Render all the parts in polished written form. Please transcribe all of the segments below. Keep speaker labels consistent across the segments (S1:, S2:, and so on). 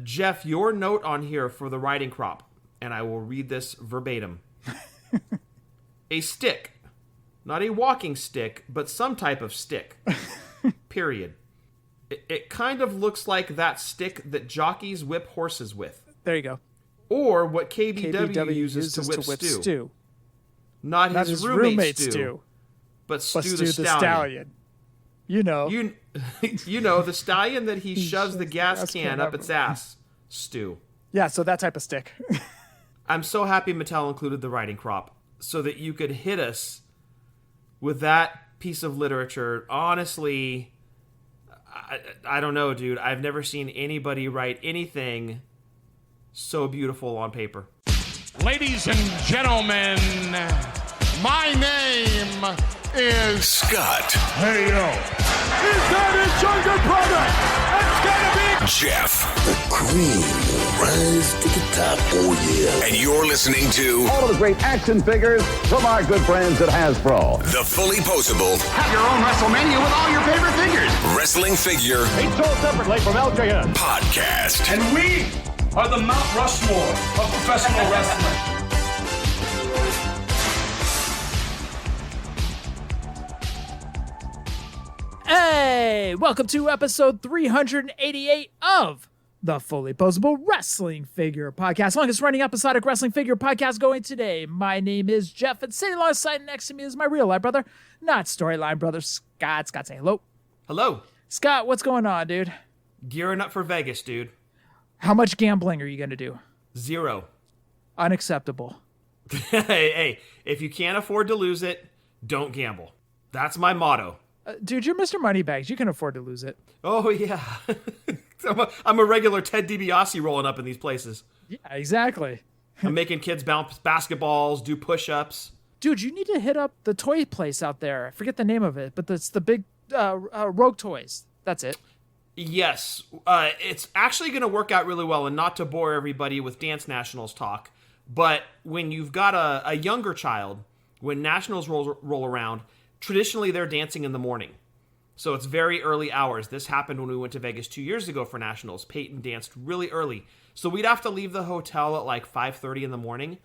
S1: Jeff, your note on here for the riding crop, and I will read this verbatim. A stick. Not a walking stick, but some type of stick. Period. It kind of looks like that stick that jockeys whip horses with.
S2: There you go.
S1: Or what KBW uses to whip Stu. Not his roommate Stu, but Stu the Stallion.
S2: You know.
S1: You know, the stallion that he shoves the gas can up its ass. Stu.
S2: Yeah, so that type of stick.
S1: I'm so happy Mattel included the riding crop so that you could hit us with that piece of literature. Honestly, I don't know, dude. I've never seen anybody write anything so beautiful on paper.
S3: Ladies and gentlemen, my name is Scott.
S4: Hey, yo.
S3: Is that his younger brother? It's gonna be
S4: Jef.
S5: The cream will rise to the top, oh yeah.
S4: And you're listening to
S6: all of the great action figures from our good friends at Hasbro.
S4: the Fullyposeable
S7: Have your own WrestleMania with all your favorite figures.
S4: Wrestling Figure
S6: Each sold separately from LJN.
S4: Podcast.
S8: And we are the Mount Rushmore of professional wrestling.
S2: Hey, welcome to episode 388 of the Fullyposeable Wrestling Figure Podcast, longest running episodic wrestling figure podcast going today. My name is Jeff, and sitting alongside next to me is my real life brother, not storyline brother, Scott. Scott, say hello.
S1: Hello.
S2: Scott, what's going on, dude?
S1: Gearing up for Vegas, dude.
S2: How much gambling are you going to do?
S1: 0.
S2: Unacceptable.
S1: Hey, if you can't afford to lose it, don't gamble. That's my motto.
S2: Dude, you're Mr. Moneybags. You can afford to lose it.
S1: Oh, yeah. I'm a regular Ted DiBiase rolling up in these places.
S2: Yeah, exactly.
S1: I'm making kids bounce basketballs, do push-ups.
S2: Dude, you need to hit up the toy place out there. I forget the name of it, but it's the big Rogue Toys. That's it.
S1: Yes. It's actually going to work out really well, and not to bore everybody with Dance Nationals talk, but when you've got a younger child, when Nationals roll around, traditionally they're dancing in the morning. So it's very early hours. This happened when we went to Vegas 2 years ago for Nationals. Peyton danced really early. So we'd have to leave the hotel at like 5:30 in the morning,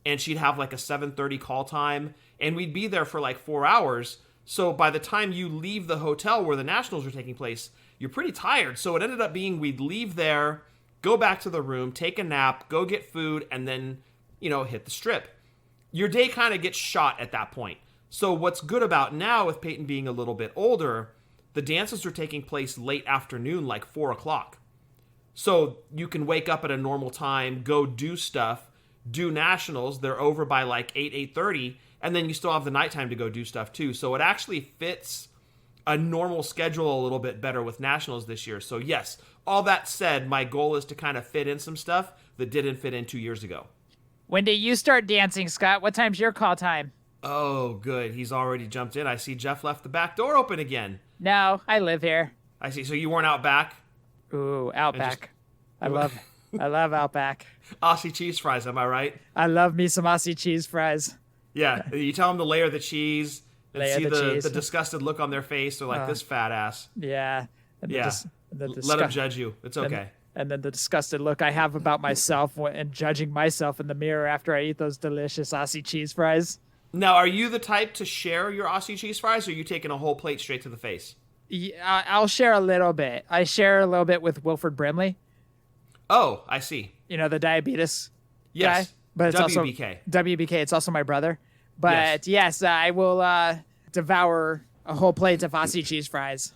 S1: and she'd have like a 7:30 call time, and we'd be there for like 4 hours. So by the time you leave the hotel where the Nationals were taking place, you're pretty tired. So it ended up being we'd leave there, go back to the room, take a nap, go get food, and then, hit the strip. Your day kind of gets shot at that point. So what's good about now with Peyton being a little bit older, the dances are taking place late afternoon, like 4 o'clock. So you can wake up at a normal time, go do stuff, do Nationals. They're over by like 8:30, and then you still have the nighttime to go do stuff too. So it actually fits a normal schedule a little bit better with Nationals this year. So yes, all that said, my goal is to kind of fit in some stuff that didn't fit in 2 years ago.
S2: When did you start dancing, Scott? What time's your call time?
S1: Oh, good. He's already jumped in. I see Jeff left the back door open again.
S2: No, I live here.
S1: I see. So you weren't out back?
S2: Ooh, Outback. I love Outback.
S1: Aussie cheese fries, am I right?
S2: I love me some Aussie cheese fries.
S1: Yeah, you tell them to layer the cheese and
S2: Layer
S1: see
S2: the cheese.
S1: the disgusted look on their face. They're like, this fat ass.
S2: Yeah.
S1: Yeah. Let them judge you. It's okay.
S2: And then the disgusted look I have about myself and judging myself in the mirror after I eat those delicious Aussie cheese fries.
S1: Now, are you the type to share your Aussie cheese fries, or are you taking a whole plate straight to the face?
S2: Yeah, I'll share a little bit. I share a little bit with Wilford Brimley.
S1: Oh, I see.
S2: The diabetes
S1: yes.
S2: guy. But it's
S1: WBK.
S2: WBK. It's also my brother. But yes, I will devour a whole plate of Aussie cheese fries.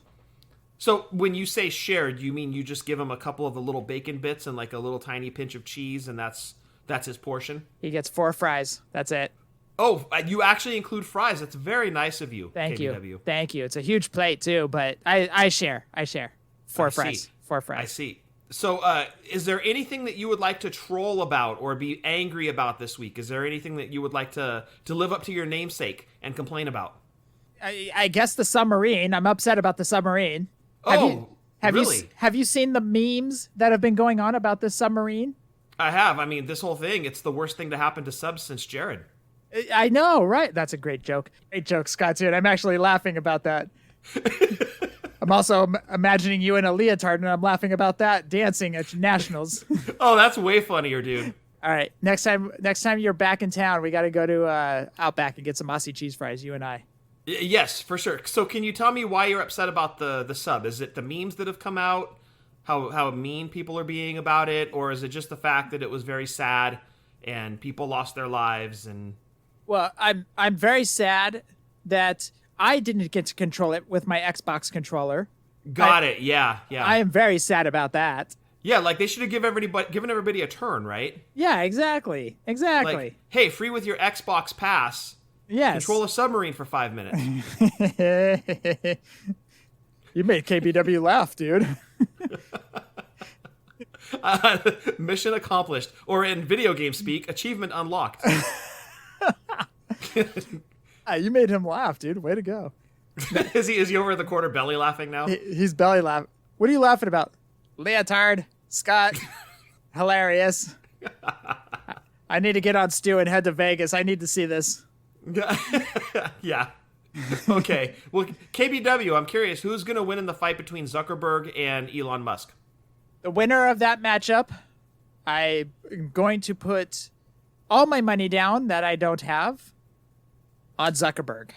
S1: So when you say share, do you mean you just give him a couple of the little bacon bits and like a little tiny pinch of cheese, and that's his portion?
S2: He gets 4 fries. That's it.
S1: Oh, you actually include fries. That's very nice of you.
S2: Thank
S1: KBW.
S2: you. Thank you. It's a huge plate too, but I share. 4 fries. 4 fries.
S1: I see. So is there anything that you would like to troll about or be angry about this week? Is there anything that you would like to live up to your namesake and complain about?
S2: I guess the submarine. I'm upset about the submarine.
S1: Really?
S2: Have you seen the memes that have been going on about this submarine?
S1: I have. I mean, this whole thing, it's the worst thing to happen to subs since Jared.
S2: I know, right? That's a great joke. Great joke, Scott, dude. I'm actually laughing about that. I'm also imagining you in a leotard, and I'm laughing about that, dancing at nationals.
S1: Oh, that's way funnier, dude.
S2: All right, next time you're back in town, we got to go to Outback and get some Aussie cheese fries, you and I.
S1: Yes, for sure. So can you tell me why you're upset about the sub? Is it the memes that have come out? How mean people are being about it? Or is it just the fact that it was very sad and people lost their lives? And
S2: Well, I'm very sad that I didn't get to control it with my Xbox controller.
S1: Got it. Yeah.
S2: I am very sad about that.
S1: Yeah, like they should have given everybody a turn, right?
S2: Yeah, exactly.
S1: Like, hey, free with your Xbox Pass.
S2: Yes.
S1: Control a submarine for 5 minutes.
S2: You made KBW laugh, dude.
S1: Mission accomplished. Or in video game speak, achievement unlocked.
S2: You made him laugh, dude. Way to go.
S1: Is he over the corner belly laughing now?
S2: He's belly laughing. What are you laughing about? Leotard, Scott, hilarious. I need to get on Stu and head to Vegas. I need to see this.
S1: Yeah. Okay. Well, KBW, I'm curious, who's going to win in the fight between Zuckerberg and Elon Musk?
S2: The winner of that matchup, I'm going to put all my money down that I don't have on Zuckerberg.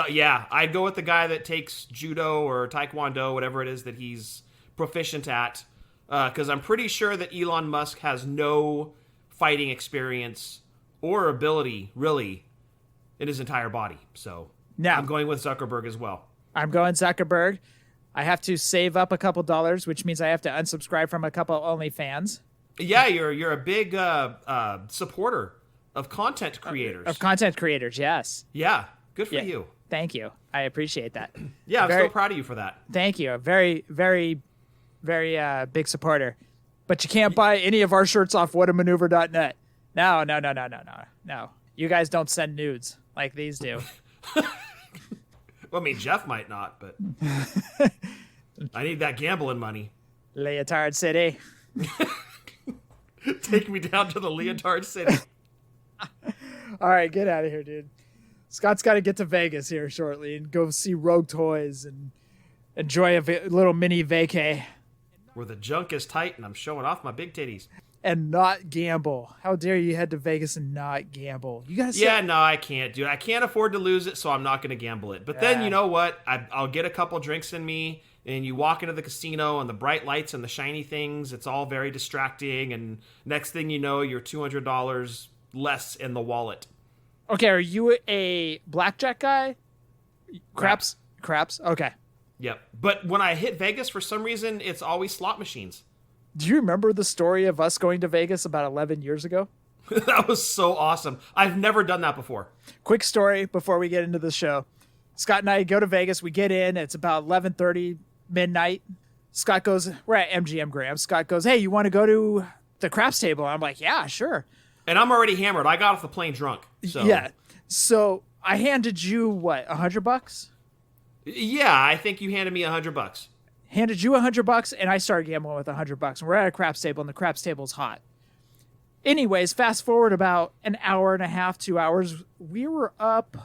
S1: Yeah, I'd go with the guy that takes judo or taekwondo, whatever it is that he's proficient at, because I'm pretty sure that Elon Musk has no fighting experience or ability, really, in his entire body. So
S2: No.
S1: I'm going with Zuckerberg as well.
S2: I'm going Zuckerberg. I have to save up a couple dollars, which means I have to unsubscribe from a couple OnlyFans.
S1: Yeah, you're a big supporter of content creators.
S2: Of content creators, yes.
S1: Yeah, good for you.
S2: Thank you. I appreciate that.
S1: Yeah, I'm so proud of you for that.
S2: Thank you. A very, very, very big supporter. But you can't buy any of our shirts off whatamaneuver.net. No. You guys don't send nudes like these do.
S1: Well, I mean, Jeff might not, but I need that gambling money.
S2: Leotard City.
S1: Take me down to the Leotard City.
S2: All right, get out of here, dude. Scott's got to get to Vegas here shortly and go see Rogue Toys and enjoy a little mini vacay.
S1: Where the junk is tight and I'm showing off my big titties.
S2: And not gamble. How dare you head to Vegas and not gamble? You guys.
S1: Yeah, no, I can't, dude. I can't afford to lose it, so I'm not going to gamble it. But then, you know what? I'll get a couple drinks in me, and you walk into the casino, and the bright lights and the shiny things, it's all very distracting, and next thing you know, you're $200 less in the wallet.
S2: Okay, are you a blackjack guy? Craps? Okay.
S1: Yep. But when I hit Vegas, for some reason, it's always slot machines.
S2: Do you remember the story of us going to Vegas about 11 years ago?
S1: That was so awesome. I've never done that before.
S2: Quick story before we get into the show. Scott and I go to Vegas. We get in. It's about 11:30 midnight. Scott goes, we're at MGM Graham. Scott goes, hey, you want to go to the craps table? I'm like, yeah, sure.
S1: And I'm already hammered. I got off the plane drunk. So.
S2: Yeah. So I handed you, what, $100?
S1: Yeah, I think you handed me $100.
S2: Handed you $100, and I started gambling with $100. And we're at a craps table, and the craps table's hot. Anyways, fast forward about an hour and a half, 2 hours, we were up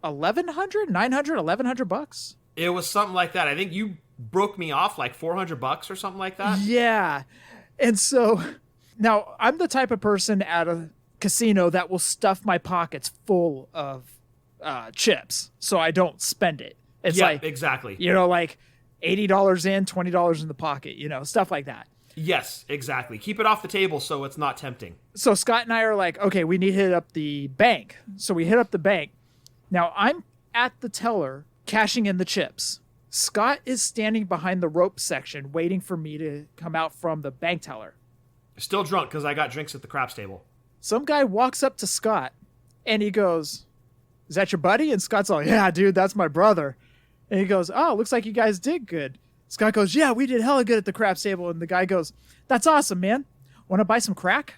S2: $1,100
S1: It was something like that. I think you broke me off like $400 or something like that.
S2: Yeah. And so now I'm the type of person at a casino that will stuff my pockets full of chips so I don't spend it. It's like,
S1: exactly.
S2: You know, like $80 in, $20 in the pocket, you know, stuff like that.
S1: Yes, exactly. Keep it off the table so it's not tempting.
S2: So Scott and I are like, okay, we need to hit up the bank. So we hit up the bank. Now I'm at the teller cashing in the chips. Scott is standing behind the rope section waiting for me to come out from the bank teller.
S1: Still drunk because I got drinks at the craps table.
S2: Some guy walks up to Scott and he goes, is that your buddy? And Scott's like, yeah, dude, that's my brother. And he goes, oh, looks like you guys did good. Scott goes, yeah, we did hella good at the craps table. And the guy goes, that's awesome, man. Want to buy some crack?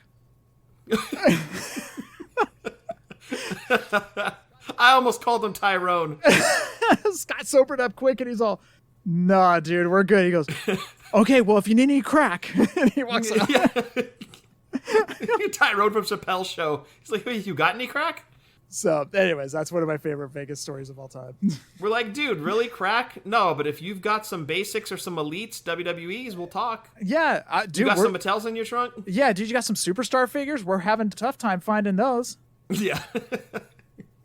S1: I almost called him Tyrone.
S2: Scott sobered up quick and he's all, nah, dude, we're good. He goes, okay, well, if you need any crack. And he walks out.
S1: Tyrone from Chappelle's show. He's like, hey, you got any crack?
S2: So, anyways, that's one of my favorite Vegas stories of all time.
S1: We're like, dude, really crack? No, but if you've got some basics or some elites, WWEs, we'll talk.
S2: Yeah, dude.
S1: You got some Mattels in your trunk?
S2: Yeah, dude, you got some superstar figures? We're having a tough time finding those.
S1: Yeah.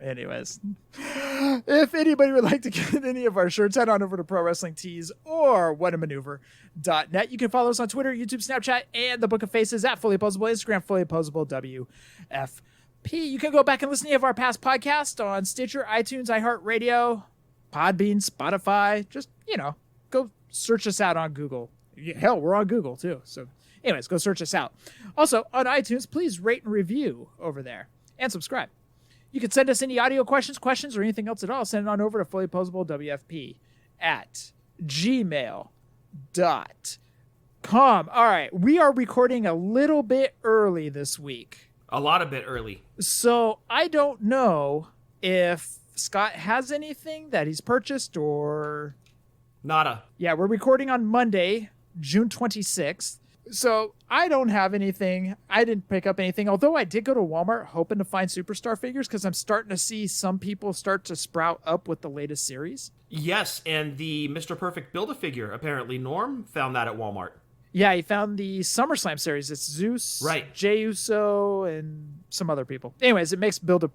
S2: Anyways, if anybody would like to get any of our shirts, head on over to Pro Wrestling Tees or whatamaneuver.net. You can follow us on Twitter, YouTube, Snapchat, and the Book of Faces at Fullyposeable, Instagram, Fullyposeable, WFP. You can go back and listen to any of our past podcasts on Stitcher, iTunes, iHeartRadio, Podbean, Spotify. Just, go search us out on Google. Hell, we're on Google too. So anyways, go search us out. Also, on iTunes, please rate and review over there and subscribe. You can send us any audio questions, or anything else at all. Send it on over to fullyposeablewfp at gmail.com. All right, we are recording a little bit early this week.
S1: A lot of bit early.
S2: So I don't know if Scott has anything that he's purchased or...
S1: Nada.
S2: Yeah, we're recording on Monday, June 26th. So I don't have anything. I didn't pick up anything, although I did go to Walmart hoping to find superstar figures because I'm starting to see some people start to sprout up with the latest series.
S1: Yes, and the Mr. Perfect Build-A-Figure, apparently Norm found that at Walmart.
S2: Yeah, he found the SummerSlam series. It's Zeus,
S1: right,
S2: Jey Uso, and some other people. Anyways, it makes Build a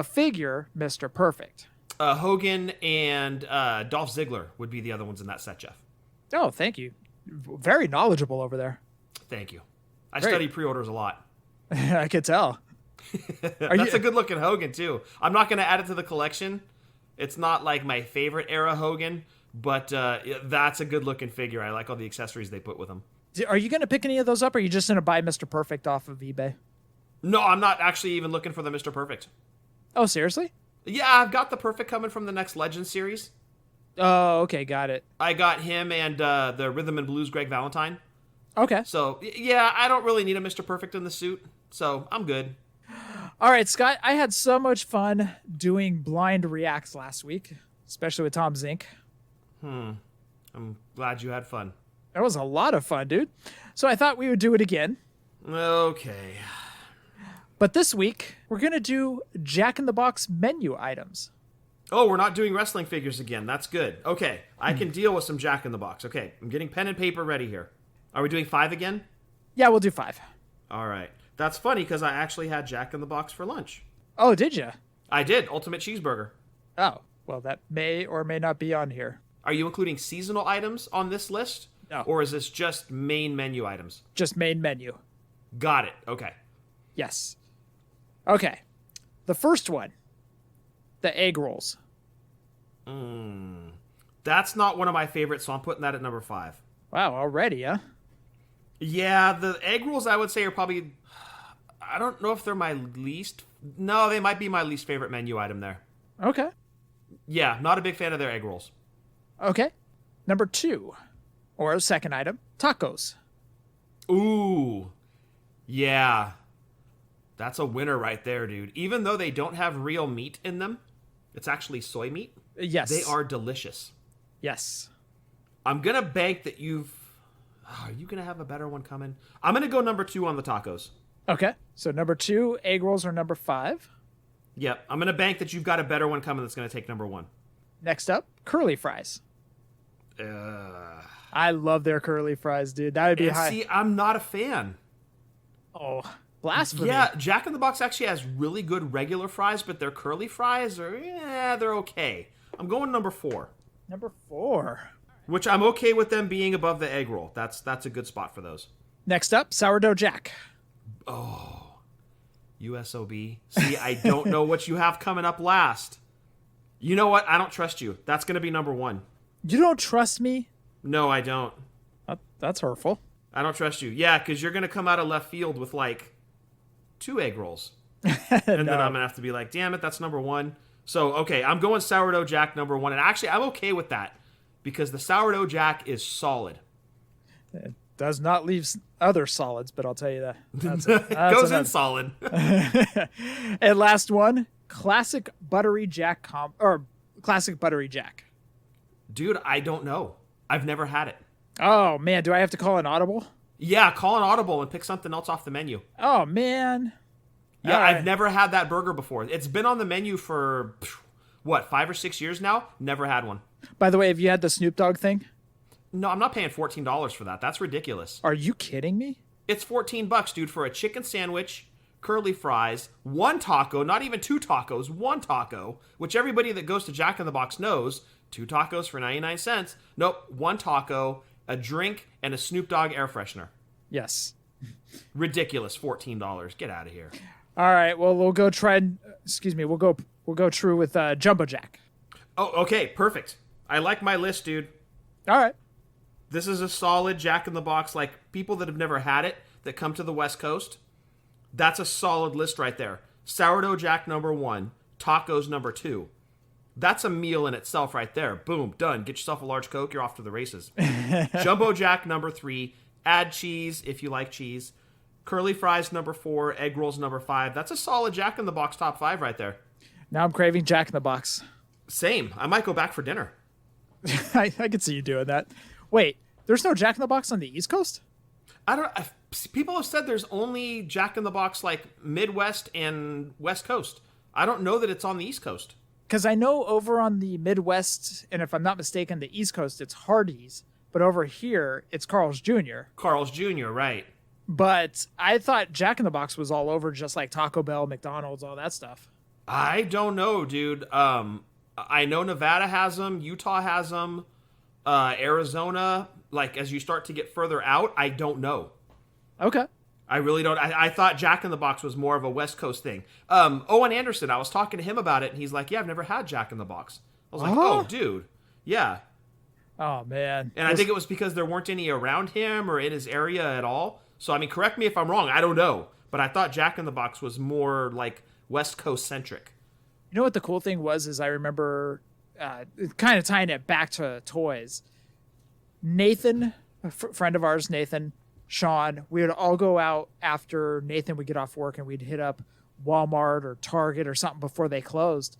S2: Figure Mr. Perfect.
S1: Hogan and Dolph Ziggler would be the other ones in that set, Jeff.
S2: Oh, thank you. Very knowledgeable over there.
S1: Thank you. I study pre-orders a lot.
S2: I could tell.
S1: That's a good-looking Hogan, too. I'm not going to add it to the collection. It's not like my favorite era Hogan, but that's a good-looking figure. I like all the accessories they put with him.
S2: Are you going to pick any of those up, or are you just going to buy Mr. Perfect off of eBay?
S1: No, I'm not actually even looking for the Mr. Perfect.
S2: Oh, seriously?
S1: Yeah, I've got the Perfect coming from the next Legends series.
S2: Oh, okay, got it.
S1: I got him and the Rhythm and Blues Greg Valentine.
S2: Okay.
S1: So, yeah, I don't really need a Mr. Perfect in the suit, so I'm good.
S2: All right, Scott, I had so much fun doing blind reacts last week, especially with Tom Zink.
S1: I'm glad you had fun.
S2: That was a lot of fun, dude. So I thought we would do it again.
S1: Okay.
S2: But this week, we're going to do Jack in the Box menu items.
S1: Oh, we're not doing wrestling figures again. That's good. Okay, I can deal with some Jack in the Box. Okay, I'm getting pen and paper ready here. Are we doing 5 again?
S2: Yeah, we'll do 5.
S1: All right. That's funny because I actually had Jack in the Box for lunch.
S2: Oh, did you?
S1: I did. Ultimate Cheeseburger.
S2: Oh, well, that may or may not be on here.
S1: Are you including seasonal items on this list?
S2: No.
S1: Or is this just main menu items?
S2: Just main menu.
S1: Got it. Okay.
S2: Yes. Okay. The first one. The egg rolls.
S1: That's not one of my favorites, so I'm putting that at number 5.
S2: Wow, already, huh?
S1: Yeah, the egg rolls I would say are probably... I don't know if they're my least... No, they might be my least favorite menu item there.
S2: Okay.
S1: Yeah, not a big fan of their egg rolls.
S2: Okay. Number 2, or a second item, tacos.
S1: Ooh. Yeah. That's a winner right there, dude. Even though they don't have real meat in them, it's actually soy meat.
S2: Yes.
S1: They are delicious.
S2: Yes.
S1: I'm going to bank that you've... Are you going to have a better one coming? I'm going to go number 2 on the tacos.
S2: Okay. So number 2, egg rolls are number 5.
S1: Yep. I'm going to bank that you've got a better one coming that's going to take number 1.
S2: Next up, curly fries. I love their curly fries, dude. That would be high.
S1: See, I'm not a fan.
S2: Oh, blasphemy.
S1: Yeah, Jack in the Box actually has really good regular fries, but their curly fries are, they're okay. I'm going number 4.
S2: Number 4.
S1: Which I'm okay with them being above the egg roll. That's a good spot for those.
S2: Next up, sourdough Jack.
S1: Oh, USOB. See, I don't know what you have coming up last. You know what? I don't trust you. That's going to be number 1.
S2: You don't trust me?
S1: No, I don't.
S2: That's hurtful.
S1: I don't trust you. Yeah, because you're going to come out of left field with, 2 egg rolls. And then I'm going to have to be like, damn it, that's number 1. So, okay, I'm going sourdough Jack number 1. And actually, I'm okay with that because the sourdough Jack is solid.
S2: It does not leave other solids, but I'll tell you that. That's
S1: Goes in solid.
S2: And last one, classic buttery Jack classic buttery Jack.
S1: Dude, I don't know. I've never had it.
S2: Oh, man. Do I have to call an audible?
S1: Yeah, call an audible and pick something else off the menu.
S2: Oh, man.
S1: Yeah,
S2: All right.
S1: I've never had that burger before. It's been on the menu for, what, 5 or 6 years now? Never had one.
S2: By the way, have you had the Snoop Dogg thing?
S1: No, I'm not paying $14 for that. That's ridiculous.
S2: Are you kidding me?
S1: It's $14, dude, for a chicken sandwich, curly fries, one taco, not even 2 tacos, one taco, which everybody that goes to Jack in the Box knows, 2 tacos for 99 cents. Nope, 1 taco, a drink, and a Snoop Dogg air freshener.
S2: Yes.
S1: Ridiculous, $14. Get out of here.
S2: All right. Well, we'll go try. We'll go true with Jumbo Jack.
S1: Oh, okay, perfect. I like my list, dude.
S2: All right.
S1: This is a solid Jack in the Box, like people that have never had it that come to the West Coast. That's a solid list right there. Sourdough Jack number 1, tacos number 2. That's a meal in itself right there. Boom, done. Get yourself a large Coke, you're off to the races. Jumbo Jack number 3, add cheese if you like cheese. Curly fries number 4, egg rolls number 5. That's a solid Jack in the Box top 5 right there.
S2: Now I'm craving Jack in the Box.
S1: Same. I might go back for dinner.
S2: I could see you doing that. Wait, there's no Jack in the Box on the East Coast?
S1: People have said there's only Jack in the Box like Midwest and West Coast. I don't know that it's on the East Coast.
S2: Because I know over on the Midwest, and if I'm not mistaken, the East Coast, it's Hardee's. But over here, it's Carl's Jr.
S1: Carl's Jr., right.
S2: But I thought Jack in the Box was all over, just like Taco Bell, McDonald's, all that stuff.
S1: I don't know, dude. I know Nevada has them, Utah has them, Arizona. Like, as you start to get further out, I don't know.
S2: Okay.
S1: I really don't. I thought Jack in the Box was more of a West Coast thing. Owen Anderson, I was talking to him about it, and he's like, yeah, I've never had Jack in the Box. I was like, oh, dude. Yeah.
S2: Oh, man.
S1: And I think it was because there weren't any around him or in his area at all. So, I mean, correct me if I'm wrong. I don't know. But I thought Jack in the Box was more, like, West Coast centric.
S2: You know what the cool thing was is I remember kind of tying it back to toys. Nathan, a friend of ours, Nathan, Sean, we would all go out after Nathan would get off work and we'd hit up Walmart or Target or something before they closed.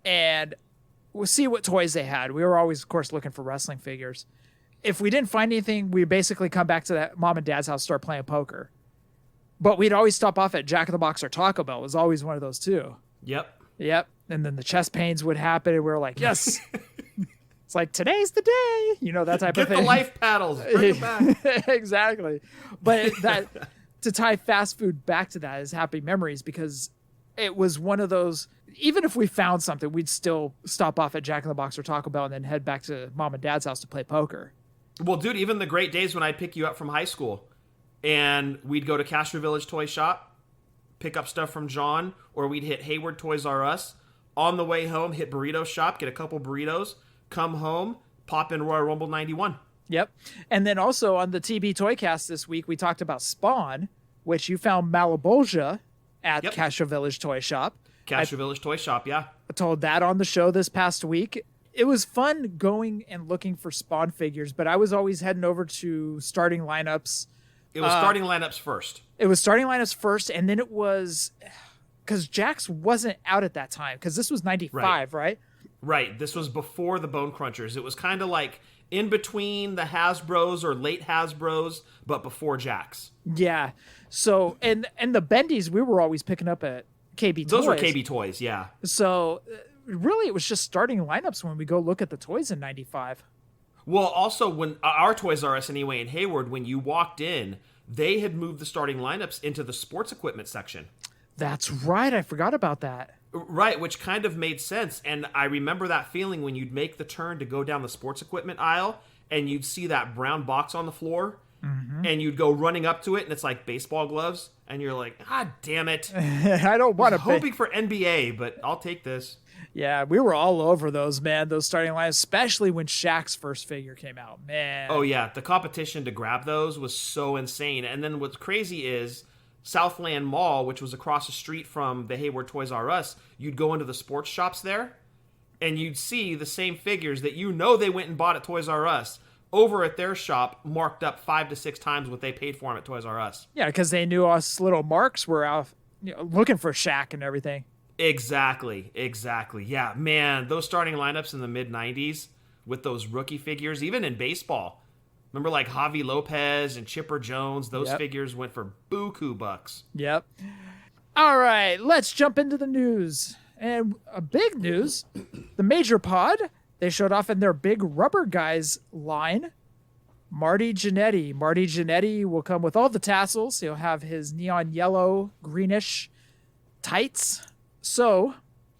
S2: And we'll see what toys they had. We were always, of course, looking for wrestling figures. If we didn't find anything, we'd basically come back to that mom and dad's house, start playing poker. But we'd always stop off at Jack in the Box or Taco Bell. It was always one of those two.
S1: Yep.
S2: And then the chest pains would happen and we were like, yes. It's like, today's the day, you know, that type of thing.
S1: Get the life paddles. Bring it back.
S2: Exactly. But that to tie fast food back to that is happy memories because it was one of those, even if we found something, we'd still stop off at Jack in the Box or Taco Bell and then head back to mom and dad's house to play poker.
S1: Well, dude, even the great days when I'd pick you up from high school and we'd go to Castro Village Toy Shop, pick up stuff from John, or we'd hit Hayward Toys R Us. On the way home, hit Burrito Shop, get a couple burritos, come home, pop in Royal Rumble 91.
S2: Yep. And then also on the TB Toycast this week, we talked about Spawn, which you found Malabolgia at Castro Village Toy Shop.
S1: Castro Village Toy Shop, yeah.
S2: I told that on the show this past week. It was fun going and looking for Spawn figures, but I was always heading over to starting lineups.
S1: It was starting lineups first.
S2: It was starting lineups first, and then it was because Jax wasn't out at that time because this was 95, right?
S1: Right. This was before the Bone Crunchers. It was kind of like in between the Hasbros or late Hasbros, but before Jax.
S2: Yeah. So, and the Bendies we were always picking up at KB Toys.
S1: Those were KB Toys, yeah.
S2: So, really, it was just starting lineups when we go look at the toys in 95.
S1: Well, also, when our Toys R Us anyway in Hayward, when you walked in, they had moved the starting lineups into the sports equipment section.
S2: That's right. I forgot about that.
S1: Right, which kind of made sense. And I remember that feeling when you'd make the turn to go down the sports equipment aisle and you'd see that brown box on the floor and you'd go running up to it and it's like baseball gloves. And you're like, God damn it.
S2: I don't want to
S1: hoping for NBA, but I'll take this.
S2: Yeah, we were all over those, man. Those starting lines, especially when Shaq's first figure came out, man.
S1: Oh, yeah. The competition to grab those was so insane. And then what's crazy is Southland Mall, which was across the street from the Hayward Toys R Us, you'd go into the sports shops there, and you'd see the same figures that you know they went and bought at Toys R Us over at their shop, marked up 5 to 6 times what they paid for them at Toys R Us.
S2: Yeah, because they knew us little marks were out looking for Shaq and everything.
S1: Exactly. Yeah, man, those starting lineups in the mid-90s with those rookie figures, even in baseball. Remember like Javi Lopez and Chipper Jones? Those figures went for buku bucks.
S2: Yep. All right, let's jump into the news. And a big news, the Major Pod, they showed off in their Big Rubber Guys line, Marty Jannetty. Marty Jannetty will come with all the tassels. He'll have his neon yellow, greenish tights. So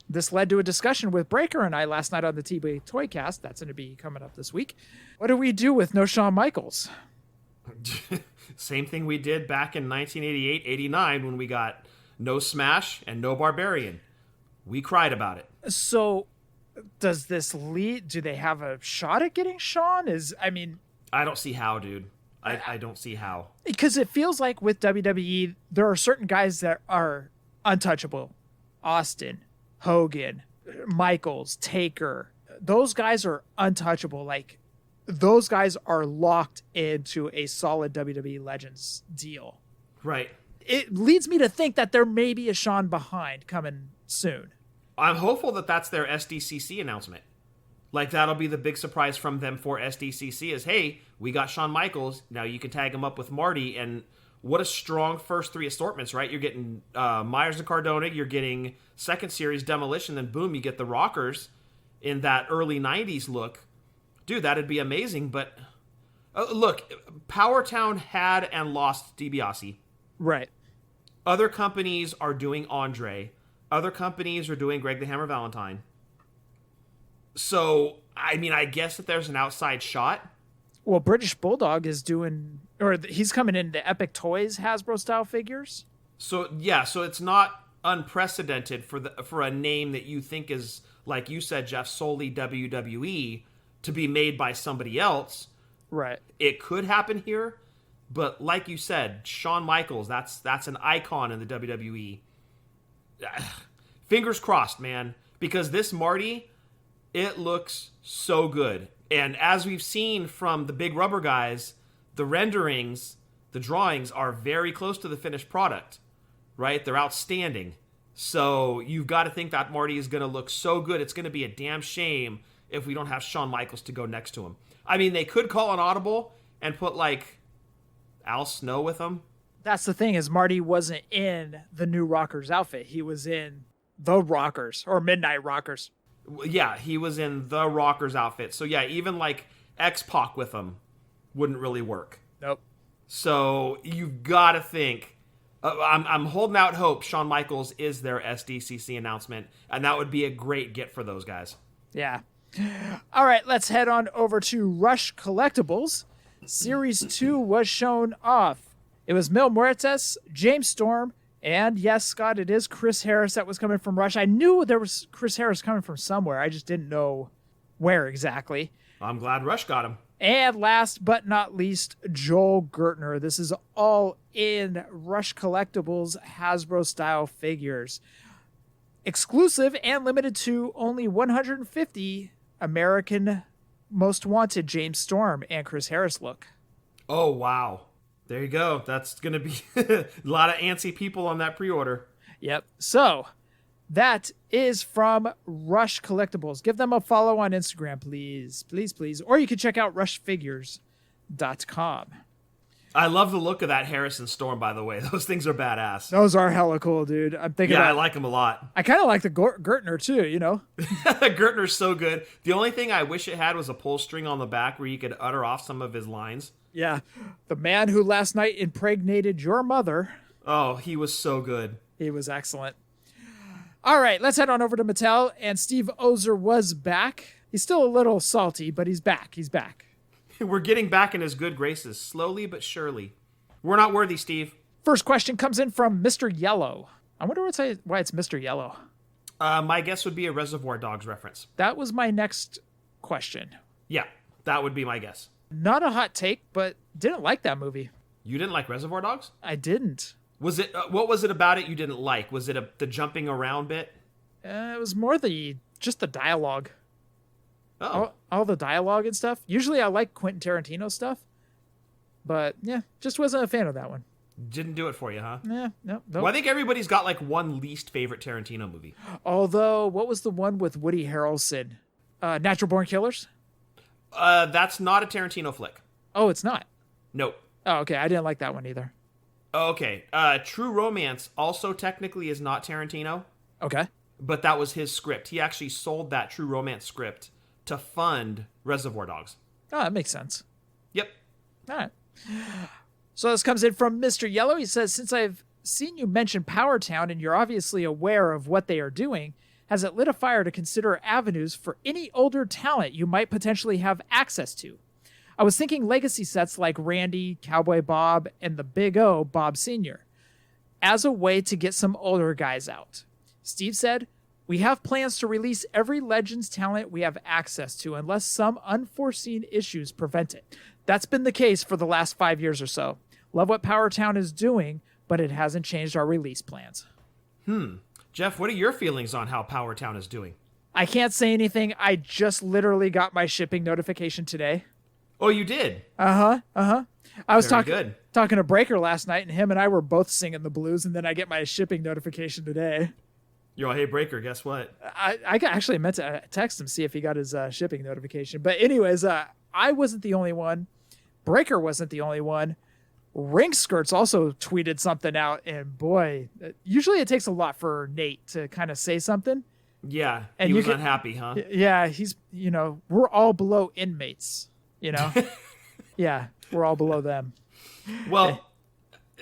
S2: this led to a discussion with Breaker and I last night on the TB Toycast. That's going to be coming up this week. What do we do with no Shawn Michaels?
S1: Same thing we did back in 1988-89 when we got no Smash and no Barbarian. We cried about it.
S2: So does this lead? Do they have a shot at getting Shawn?
S1: I don't see how, dude. I don't see how.
S2: Because it feels like with WWE, there are certain guys that are untouchable. Austin, Hogan, Michaels, Taker. Those guys are untouchable. Like, those guys are locked into a solid WWE Legends deal.
S1: Right.
S2: It leads me to think that there may be a Shawn behind coming soon.
S1: I'm hopeful that that's their SDCC announcement. Like, that'll be the big surprise from them for SDCC is, hey, we got Shawn Michaels. Now you can tag him up with Marty. And what a strong first three assortments, right? You're getting Myers and Cardona. You're getting second series Demolition. Then, boom, you get the Rockers in that early 90s look. Dude, that'd be amazing. But, look, Powertown had and lost DiBiase.
S2: Right.
S1: Other companies are doing Andre. Other companies are doing Greg the Hammer Valentine. So, I guess that there's an outside shot.
S2: Well, British Bulldog is doing, or he's coming into Epic Toys Hasbro style figures.
S1: So, yeah, so it's not unprecedented for a name that you think is, like you said, Jeff, solely WWE to be made by somebody else.
S2: Right.
S1: It could happen here, but like you said, Shawn Michaels, that's an icon in the WWE. Fingers crossed, man, because this Marty, it looks so good. And as we've seen from the Big Rubber Guys, the renderings, the drawings are very close to the finished product, right? They're outstanding. So you've got to think that Marty is going to look so good. It's going to be a damn shame if we don't have Shawn Michaels to go next to him. I mean, they could call an audible and put, like, Al Snow with him.
S2: That's the thing, is Marty wasn't in the new Rockers outfit. He was in the Rockers, or Midnight Rockers.
S1: Yeah, he was in the Rockers outfit. So yeah, even like X-Pac with him wouldn't really work.
S2: Nope.
S1: So you've got to think. I'm holding out hope Shawn Michaels is their SDCC announcement, and that would be a great get for those guys.
S2: Yeah. All right, let's head on over to Rush Collectibles. Series 2 was shown off. It was Mil Muertes, James Storm, and yes, Scott, it is Chris Harris that was coming from Rush. I knew there was Chris Harris coming from somewhere. I just didn't know where exactly.
S1: I'm glad Rush got him.
S2: And last but not least, Joel Gertner. This is all in Rush Collectibles Hasbro-style figures. Exclusive and limited to only 150 American Most Wanted James Storm and Chris Harris look.
S1: Oh, wow. There you go. That's going to be a lot of antsy people on that pre-order.
S2: Yep. So that is from Rush Collectibles. Give them a follow on Instagram, please. Please, please. Or you can check out rushfigures.com.
S1: I love the look of that Harrison Storm, by the way. Those things are badass.
S2: Those are hella cool, dude. I'm thinking.
S1: Yeah, I like them a lot.
S2: I kind of like the Gertner too, you know?
S1: Gertner's so good. The only thing I wish it had was a pull string on the back where you could utter off some of his lines.
S2: Yeah. The man who last night impregnated your mother.
S1: Oh, he was so good.
S2: He was excellent. All right, let's head on over to Mattel. And Steve Ozer was back. He's still a little salty, but he's back. He's back.
S1: We're getting back in his good graces, slowly but surely. We're not worthy, Steve.
S2: First question comes in from Mr. Yellow. I wonder why it's Mr. Yellow.
S1: My guess would be a Reservoir Dogs reference.
S2: That was my next question.
S1: Yeah, that would be my guess.
S2: Not a hot take, but didn't like that movie.
S1: You didn't like Reservoir Dogs?
S2: I didn't.
S1: Was it? What was it about it you didn't like? Was it the jumping around bit?
S2: It was more just the dialogue.
S1: Oh.
S2: All the dialogue and stuff. Usually I like Quentin Tarantino stuff. But, yeah, just wasn't a fan of that one.
S1: Didn't do it for you, huh?
S2: Yeah, no.
S1: Well, I think everybody's got like one least favorite Tarantino movie.
S2: Although, what was the one with Woody Harrelson? Natural Born Killers?
S1: That's not a Tarantino flick.
S2: Oh, it's not?
S1: Nope.
S2: Oh, okay. I didn't like that one either.
S1: Okay. True Romance also technically is not Tarantino,
S2: Okay.
S1: but that was his script. He actually sold that True Romance script to fund Reservoir Dogs.
S2: Oh, that makes sense.
S1: Yep.
S2: All right. So this comes in from Mr. Yellow. He says, since I've seen you mention Power Town and you're obviously aware of what they are doing, has it lit a fire to consider avenues for any older talent you might potentially have access to? I was thinking legacy sets like Randy, Cowboy Bob, and the Big O, Bob Sr., as a way to get some older guys out. Steve said, we have plans to release every Legends talent we have access to unless some unforeseen issues prevent it. That's been the case for the last 5 years or so. Love what Power Town is doing, but it hasn't changed our release plans.
S1: Jeff, what are your feelings on how Power Town is doing?
S2: I can't say anything. I just literally got my shipping notification today.
S1: Oh, you did?
S2: I was
S1: Very good.
S2: talking to Breaker last night, and him and I were both singing the blues, and then I get my shipping notification today.
S1: Yo, hey, Breaker, guess what?
S2: I actually meant to text him, see if he got his shipping notification. But anyways, I wasn't the only one. Breaker wasn't the only one. Ring Skirts also tweeted something out, and boy, usually it takes a lot for Nate to kind of say something.
S1: Yeah,
S2: And
S1: he
S2: you
S1: was
S2: can-
S1: unhappy, huh?
S2: Yeah, he's, we're all below inmates, Yeah, we're all below them.
S1: Well,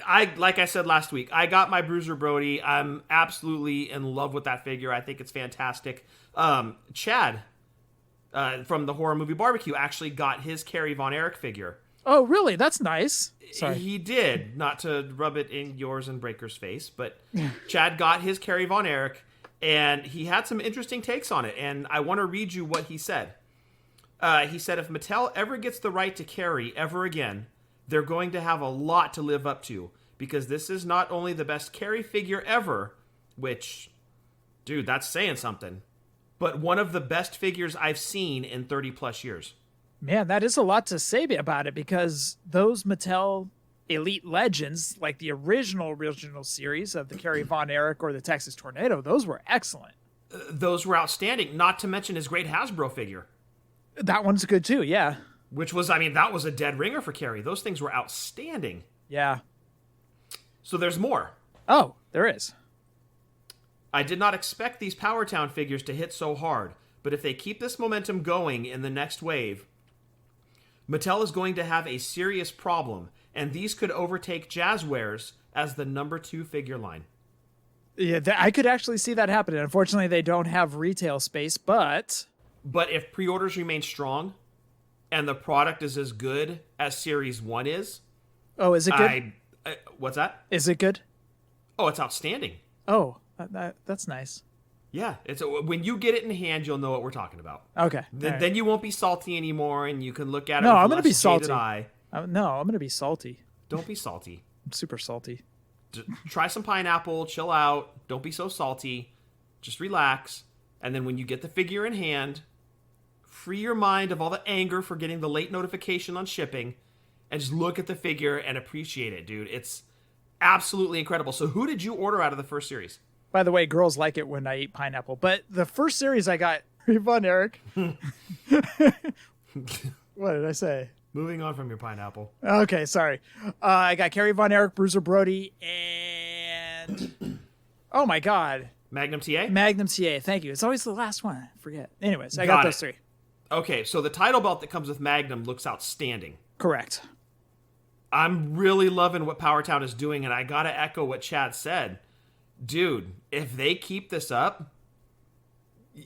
S1: like I said last week, I got my Bruiser Brody. I'm absolutely in love with that figure. I think it's fantastic. Chad from the Horror Movie Barbecue actually got his Carrie Von Erich figure.
S2: Oh, really? That's nice. Sorry.
S1: He did, not to rub it in yours and Breaker's face, but Chad got his Carrie Von Erich, and he had some interesting takes on it, and I want to read you what he said. He said, if Mattel ever gets the right to Carrie ever again, they're going to have a lot to live up to, because this is not only the best Carrie figure ever, which, dude, that's saying something, but one of the best figures I've seen in 30 plus years.
S2: Man, that is a lot to say about it, because those Mattel Elite Legends, like the original series of the Carrie Von Erich or the Texas Tornado, those were excellent.
S1: Those were outstanding, not to mention his great Hasbro figure.
S2: That one's good too, yeah.
S1: Which was, that was a dead ringer for Carrie. Those things were outstanding.
S2: Yeah.
S1: So there's more.
S2: Oh, there is.
S1: I did not expect these Power Town figures to hit so hard, but if they keep this momentum going in the next wave, Mattel is going to have a serious problem, and these could overtake Jazzwares as the number 2 figure line.
S2: Yeah, I could actually see that happening. Unfortunately, they don't have retail space, but...
S1: But if pre-orders remain strong, and the product is as good as Series 1 is...
S2: Oh, is it good?
S1: What's that?
S2: Is it good?
S1: Oh, it's outstanding.
S2: Oh, that's nice.
S1: Yeah, when you get it in hand, you'll know what we're talking about.
S2: Okay.
S1: Then you won't be salty anymore, and you can look at it
S2: No,
S1: with
S2: I'm going to be
S1: less jaded
S2: salty.
S1: eye.
S2: I'm going to be salty.
S1: Don't be salty.
S2: I'm super salty.
S1: Try some pineapple, chill out, don't be so salty, just relax, and then when you get the figure in hand, free your mind of all the anger for getting the late notification on shipping, and just look at the figure and appreciate it, dude. It's absolutely incredible. So who did you order out of the first series?
S2: By the way, girls like it when I eat pineapple, but the first series I got, Von Erich. What did I say?
S1: Moving on from your pineapple.
S2: Okay, sorry. I got Carrie Von Erich, Bruiser Brody, and... oh my God.
S1: Magnum TA?
S2: Magnum TA, thank you. It's always the last one. I forget. Anyways, I got those 3.
S1: Okay, so the title belt that comes with Magnum looks outstanding.
S2: Correct.
S1: I'm really loving what Power Town is doing, and I gotta echo what Chad said. Dude, if they keep this up,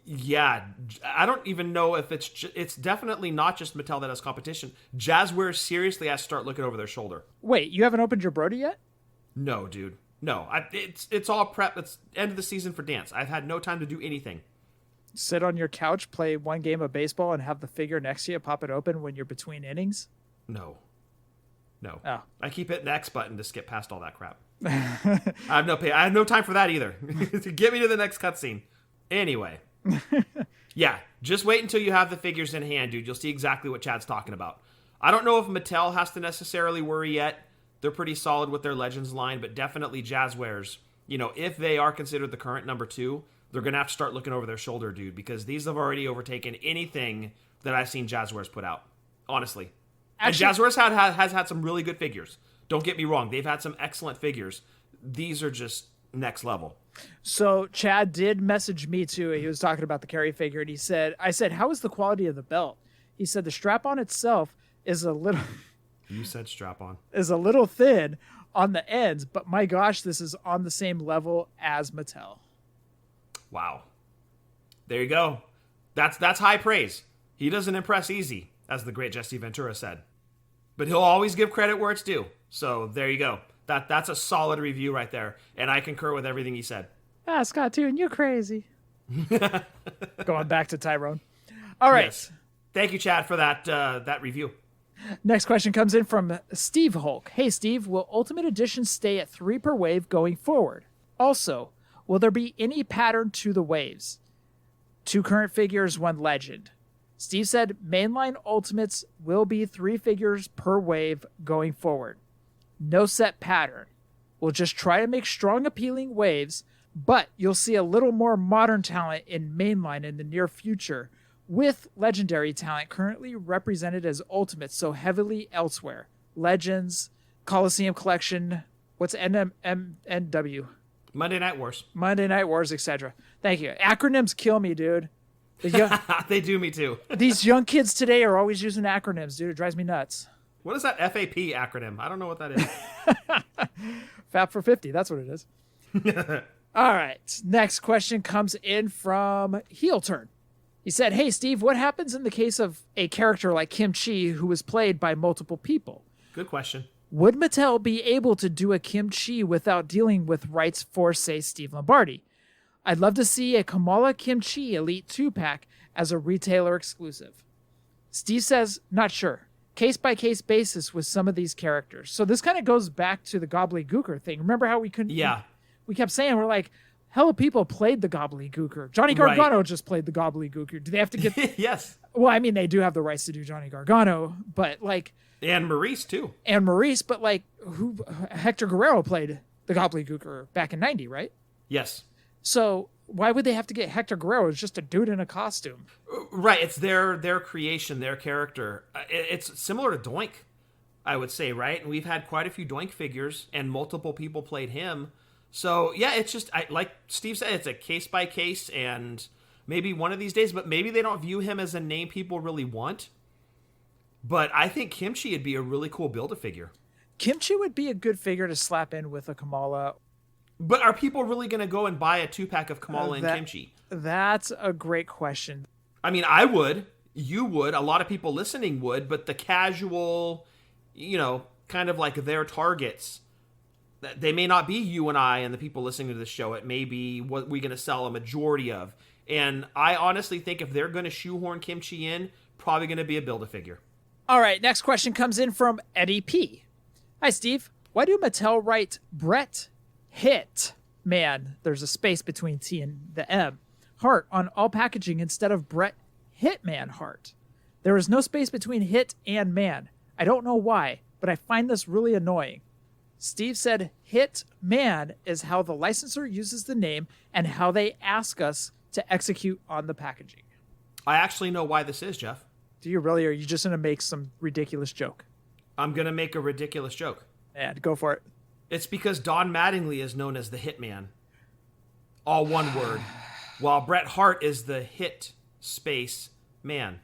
S1: yeah, I don't even know if it's definitely not just Mattel that has competition. Jazzwares seriously has to start looking over their shoulder.
S2: Wait, you haven't opened your Brody yet?
S1: No, dude. No, it's all prep. It's end of the season for dance. I've had no time to do anything.
S2: Sit on your couch, play one game of baseball, and have the figure next to you, pop it open when you're between innings?
S1: No.
S2: Oh.
S1: I keep hitting the X button to skip past all that crap. I have no time for that either. Get me to the next cutscene. Anyway. Yeah, just wait until you have the figures in hand, dude. You'll see exactly what Chad's talking about. I don't know if Mattel has to necessarily worry yet. They're pretty solid with their Legends line, but definitely Jazzwares. If they are considered the current number 2, they're going to have to start looking over their shoulder, dude, because these have already overtaken anything that I've seen Jazzwares put out. Honestly.
S2: Actually,
S1: and Jazzwares has had some really good figures. Don't get me wrong. They've had some excellent figures. These are just next level.
S2: So Chad did message me too. He was talking about the Carrie figure, and I said, how is the quality of the belt? He said the strap on itself is a little...
S1: You said strap on.
S2: Is a little thin on the ends, but my gosh, this is on the same level as Mattel.
S1: Wow. There you go. That's high praise. He doesn't impress easy, as the great Jesse Ventura said. But he'll always give credit where it's due. So there you go. That's a solid review right there. And I concur with everything he said.
S2: Scott Toon, you're crazy. Going back to Tyrone. All right.
S1: Yes. Thank you, Chad, for that review.
S2: Next question comes in from Steve Hulk. Hey, Steve, will Ultimate Edition stay at 3 per wave going forward? Also, will there be any pattern to the waves? 2 current figures, 1 legend. Steve said mainline Ultimates will be 3 figures per wave going forward. No set pattern. We'll just try to make strong, appealing waves, but you'll see a little more modern talent in mainline in the near future, with legendary talent currently represented as Ultimates so heavily elsewhere. Legends, Coliseum Collection, what's NMNW?
S1: Monday Night Wars.
S2: Monday Night Wars, etc. Thank you. Acronyms kill me, dude.
S1: They do me too.
S2: These young kids today are always using acronyms, dude. It drives me nuts.
S1: What is that FAP acronym? I don't know what that is.
S2: FAP for 50. That's what it is. All right. Next question comes in from Heel Turn. He said, hey, Steve, what happens in the case of a character like Kim Chi who was played by multiple people?
S1: Good question.
S2: Would Mattel be able to do a Kim Chi without dealing with rights for, say, Steve Lombardi? I'd love to see a Kamala Kim Chi Elite 2-pack as a retailer exclusive. Steve says, not sure. Case-by-case basis with some of these characters. So this kind of goes back to the Gobbledygooker thing. Remember how we couldn't...
S1: Yeah.
S2: We kept saying, we're like, hell of people played the Gobbledygooker. Johnny Gargano just played the Gobbledygooker. Do they have to get...
S1: Yes.
S2: Well, I mean, they do have the rights to do Johnny Gargano, but like...
S1: And Maurice, too.
S2: And Maurice, but like, Hector Guerrero played the Gobbledygooker back in 90, right?
S1: Yes.
S2: So why would they have to get Hector Guerrero? It's just a dude in a costume.
S1: Right. It's their creation, their character. It's similar to Doink, I would say, right? And we've had quite a few Doink figures, and multiple people played him. So, yeah, it's just, like Steve said, it's a case-by-case, and maybe one of these days, but maybe they don't view him as a name people really want. But I think Kimchi would be a really cool Build-A-Figure. Kimchi
S2: would be a good figure to slap in with a Kamala.
S1: But are people really going to go and buy a 2-pack of Kamala and Kimchi?
S2: That's a great question.
S1: I mean, I would. You would. A lot of people listening would. But the casual, kind of like their targets, they may not be you and I and the people listening to the show. It may be what we're going to sell a majority of. And I honestly think if they're going to shoehorn Kimchi in, probably going to be a Build-A-Figure.
S2: All right, next question comes in from Eddie P. Hi, Steve. Why do Mattel write Bret Hit Man, there's a space between T and the M, Hart on all packaging instead of Bret Hitman Hart? There is no space between Hit and Man. I don't know why, but I find this really annoying. Steve said Hit Man is how the licensor uses the name and how they ask us to execute on the packaging.
S1: I actually know why this is, Jeff.
S2: Do you really, or are you just going to make some ridiculous joke?
S1: I'm going to make a ridiculous joke.
S2: And go for it.
S1: It's because Don Mattingly is known as the Hitman. All one word. While Bret Hart is the Hit space man.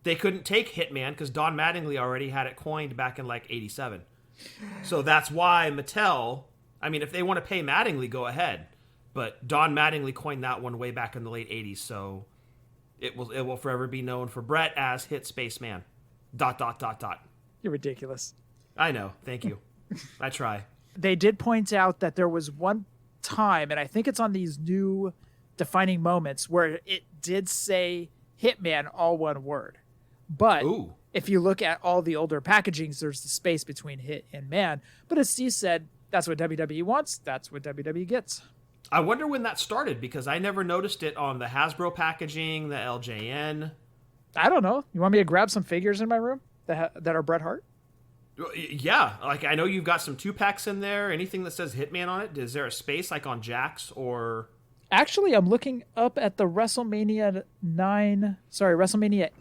S1: They couldn't take Hitman because Don Mattingly already had it coined back in like 87. So that's why Mattel, I mean, if they want to pay Mattingly, go ahead. But Don Mattingly coined that one way back in the late 80s, so... It will forever be known for Bret as Hit Spaceman. ...
S2: You're ridiculous.
S1: I know. Thank you. I try.
S2: They did point out that there was one time, and I think it's on these new defining moments, where it did say Hitman, all one word. But if you look at all the older packagings, there's the space between Hit and Man. But as Steve said, that's what WWE wants. That's what WWE gets.
S1: I wonder when that started, because I never noticed it on the Hasbro packaging, the LJN.
S2: I don't know. You want me to grab some figures in my room that are Bret Hart?
S1: Yeah. Like, I know you've got some 2-packs in there. Anything that says Hitman on it? Is there a space like on Jax or...
S2: Actually, I'm looking up at the WrestleMania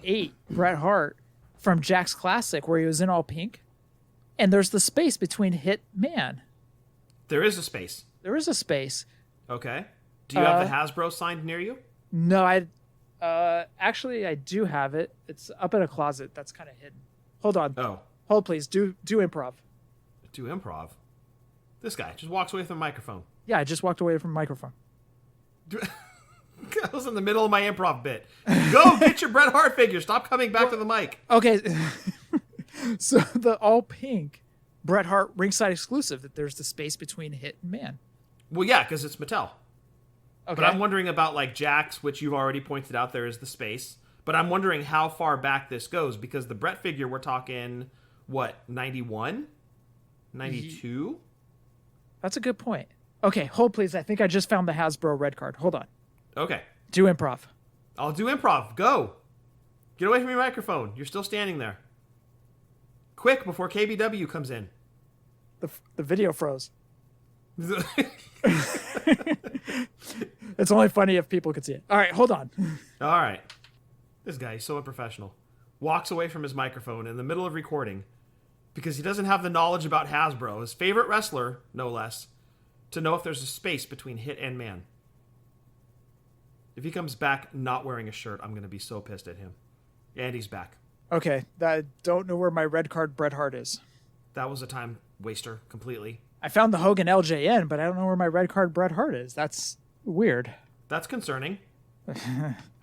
S2: 8 Bret Hart. from Jack's Classic where he was in all pink. And there's the space between Hit Man.
S1: There is a space.
S2: There is a space.
S1: Okay. Do you have the Hasbro signed near you?
S2: No, actually I do have it. It's up in a closet that's kind of hidden. Hold on.
S1: Oh.
S2: Hold, please. Do improv.
S1: Do improv? This guy just walks away from the microphone.
S2: Yeah, I just walked away from the microphone.
S1: I was in the middle of my improv bit. Go get your Bret Hart figure. Stop coming back to the mic.
S2: Okay. So the all pink Bret Hart ringside exclusive, that there's the space between Hit and Man.
S1: Well, yeah, because it's Mattel.
S2: Okay.
S1: But I'm wondering about like Jack's, which you've already pointed out there is the space. But I'm wondering how far back this goes, because the Bret figure, we're talking, what, 91? 92?
S2: That's a good point. Okay, hold please. I think I just found the Hasbro red card. Hold on.
S1: Okay.
S2: Do improv.
S1: I'll do improv. Go. Get away from your microphone. You're still standing there. Quick, before KBW comes in.
S2: The video froze. It's only funny if people could see it. All right, hold on.
S1: All right. This guy, he's so unprofessional. Walks away from his microphone in the middle of recording because he doesn't have the knowledge about Hasbro, his favorite wrestler, no less, to know if there's a space between Hit and Man. If he comes back not wearing a shirt, I'm going to be so pissed at him. And he's back.
S2: Okay, I don't know where my red card Bret Hart is.
S1: That was a time waster, completely.
S2: I found the Hogan LJN, but I don't know where my red card Bret Hart is. That's weird.
S1: That's concerning.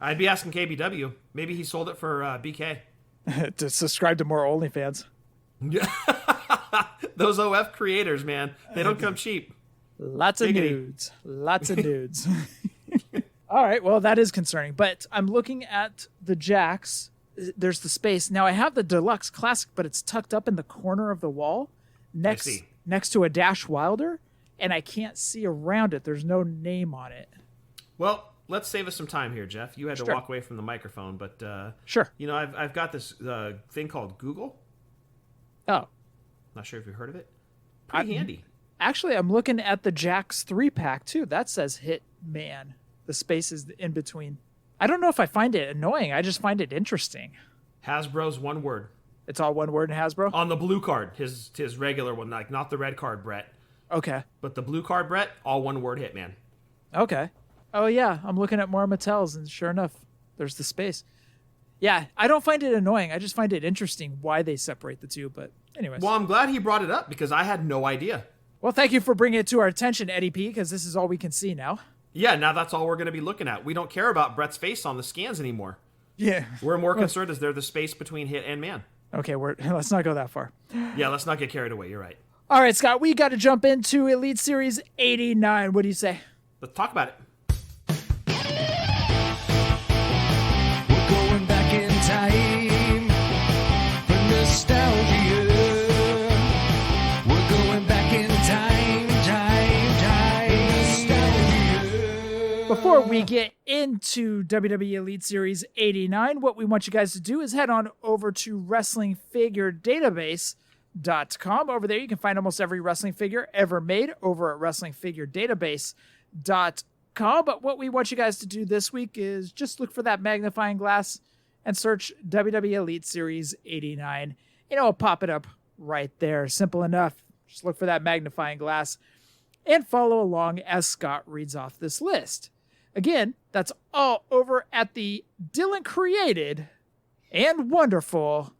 S1: I'd be asking KBW. Maybe he sold it for BK.
S2: To subscribe to more OnlyFans.
S1: Those OF creators, man. They don't come cheap.
S2: Lots of
S1: Giggity.
S2: nudes. Lots of nudes. All right, well, that is concerning. But I'm looking at the Jacks. There's the space. Now, I have the Deluxe Classic, but it's tucked up in the corner of the wall next to a Dash Wilder, and I can't see around it. There's no name on it.
S1: Well, let's save us some time here, Jeff. You had to
S2: Sure.
S1: walk away from the microphone, but
S2: Sure.
S1: you know, I've got this thing called Google.
S2: Oh.
S1: Not sure if you've heard of it. Pretty handy.
S2: Actually, I'm looking at the Jack's 3-pack, too. That says Hit Man. The space is in between. I don't know if I find it annoying. I just find it interesting.
S1: Hasbro's one word.
S2: It's all one word in Hasbro?
S1: On the blue card, his regular one, like not the red card, Brett.
S2: Okay.
S1: But the blue card, Brett, all one word, Hitman.
S2: Okay. Oh, yeah. I'm looking at more Mattels, and sure enough, there's the space. Yeah, I don't find it annoying. I just find it interesting why they separate the two. But anyways.
S1: Well, I'm glad he brought it up because I had no idea.
S2: Well, thank you for bringing it to our attention, Eddie P, because this is all we can see now.
S1: Yeah, now that's all we're going to be looking at. We don't care about Brett's face on the scans anymore.
S2: Yeah.
S1: We're more concerned is there the space between Hit and Man.
S2: Okay, let's not go that far.
S1: Yeah, let's not get carried away. You're right.
S2: All right, Scott, we got to jump into Elite Series 89. What do you say?
S1: Let's talk about it.
S9: We're going back in time for nostalgia. We're going back in time, nostalgia.
S2: Before we get into WWE Elite Series 89, what we want you guys to do is head on over to WrestlingFigureDatabase.com. Over there, you can find almost every wrestling figure ever made over at WrestlingFigureDatabase.com. But what we want you guys to do this week is just look for that magnifying glass and search WWE Elite Series 89. And it'll pop it up right there. Simple enough. Just look for that magnifying glass and follow along as Scott reads off this list. Again, that's all over at the Dylan created and wonderful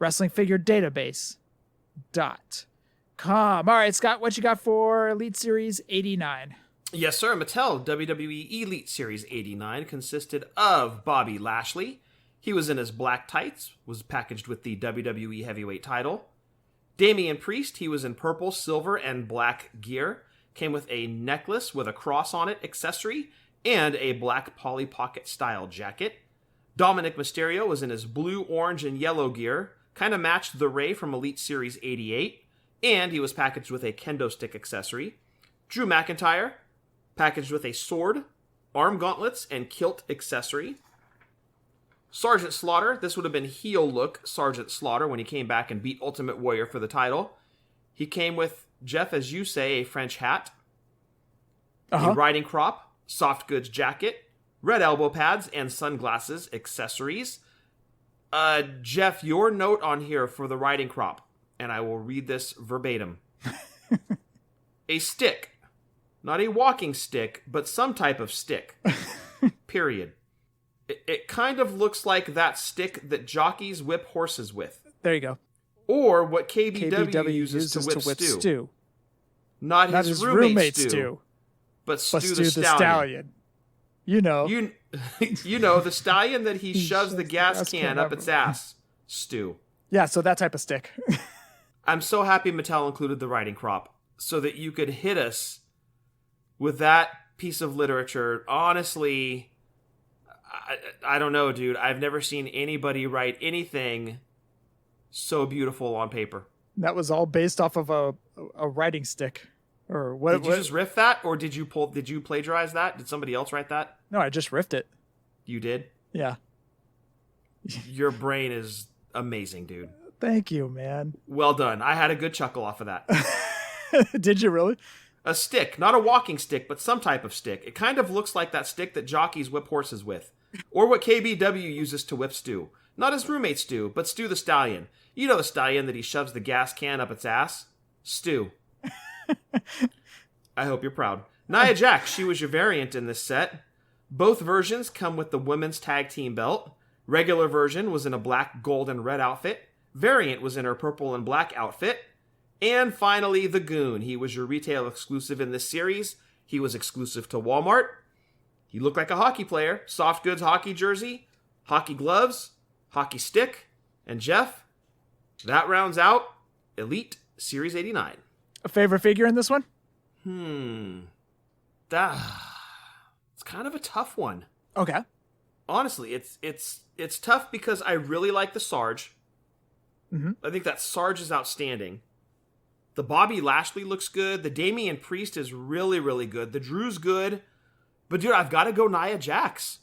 S2: WrestlingFigureDatabase.com. All right, Scott, what you got for Elite Series 89?
S1: Yes, sir. Mattel WWE Elite Series 89 consisted of Bobby Lashley. He was in his black tights, was packaged with the WWE Heavyweight title. Damian Priest, he was in purple, silver, and black gear. Came with a necklace with a cross on it accessory and a black Polly Pocket style jacket. Dominic Mysterio was in his blue, orange, and yellow gear. Kind of matched the Ray from Elite Series 88. And he was packaged with a kendo stick accessory. Drew McIntyre, packaged with a sword, arm gauntlets, and kilt accessory. Sergeant Slaughter, this would have been heel look Sergeant Slaughter when he came back and beat Ultimate Warrior for the title. He came with, Jeff, as you say, a French hat, a riding crop, soft goods jacket, red elbow pads, and sunglasses accessories. Jeff, your note on here for the riding crop, and I will read this verbatim. A stick. Not a walking stick, but some type of stick. Period. It kind of looks like that stick that jockeys whip horses with.
S2: There you go.
S1: Or what KBW uses to whip Stu. Not his roommate Stu. But Stu the Stallion.
S2: You know.
S1: You know, the stallion that he shoves the gas can up its ass. Stu.
S2: Yeah, so that type of stick.
S1: I'm so happy Mattel included the riding crop so that you could hit us with that piece of literature. Honestly, I don't know, dude. I've never seen anybody write anything so beautiful on paper.
S2: That was all based off of a writing stick. Or what?
S1: Did you just riff that, or did you plagiarize that? Did somebody else write that?
S2: No, I just riffed it.
S1: You did?
S2: Yeah.
S1: Your brain is amazing, dude.
S2: Thank you, man.
S1: Well done. I had a good chuckle off of that.
S2: Did you really?
S1: A stick, not a walking stick, but some type of stick. It kind of looks like that stick that jockeys whip horses with. Or what KBW uses to whip Stu. Not his roommate Stu, but Stu the Stallion. You know the stallion that he shoves the gas can up its ass? Stu. I hope you're proud. Nia Jax, she was your variant in this set. Both versions come with the women's tag team belt. Regular version was in a black, gold, and red outfit. Variant was in her purple and black outfit. And finally, the Goon. He was your retail exclusive in this series. He was exclusive to Walmart. He looked like a hockey player. Soft goods hockey jersey, hockey gloves, hockey stick, and Jeff, that rounds out Elite Series 89.
S2: A favorite figure in this one?
S1: It's kind of a tough one.
S2: Okay.
S1: Honestly, it's tough because I really like the Sarge.
S2: Mm-hmm.
S1: I think that Sarge is outstanding. The Bobby Lashley looks good. The Damian Priest is really, really good. The Drew's good. But dude, I've got to go Nia Jax.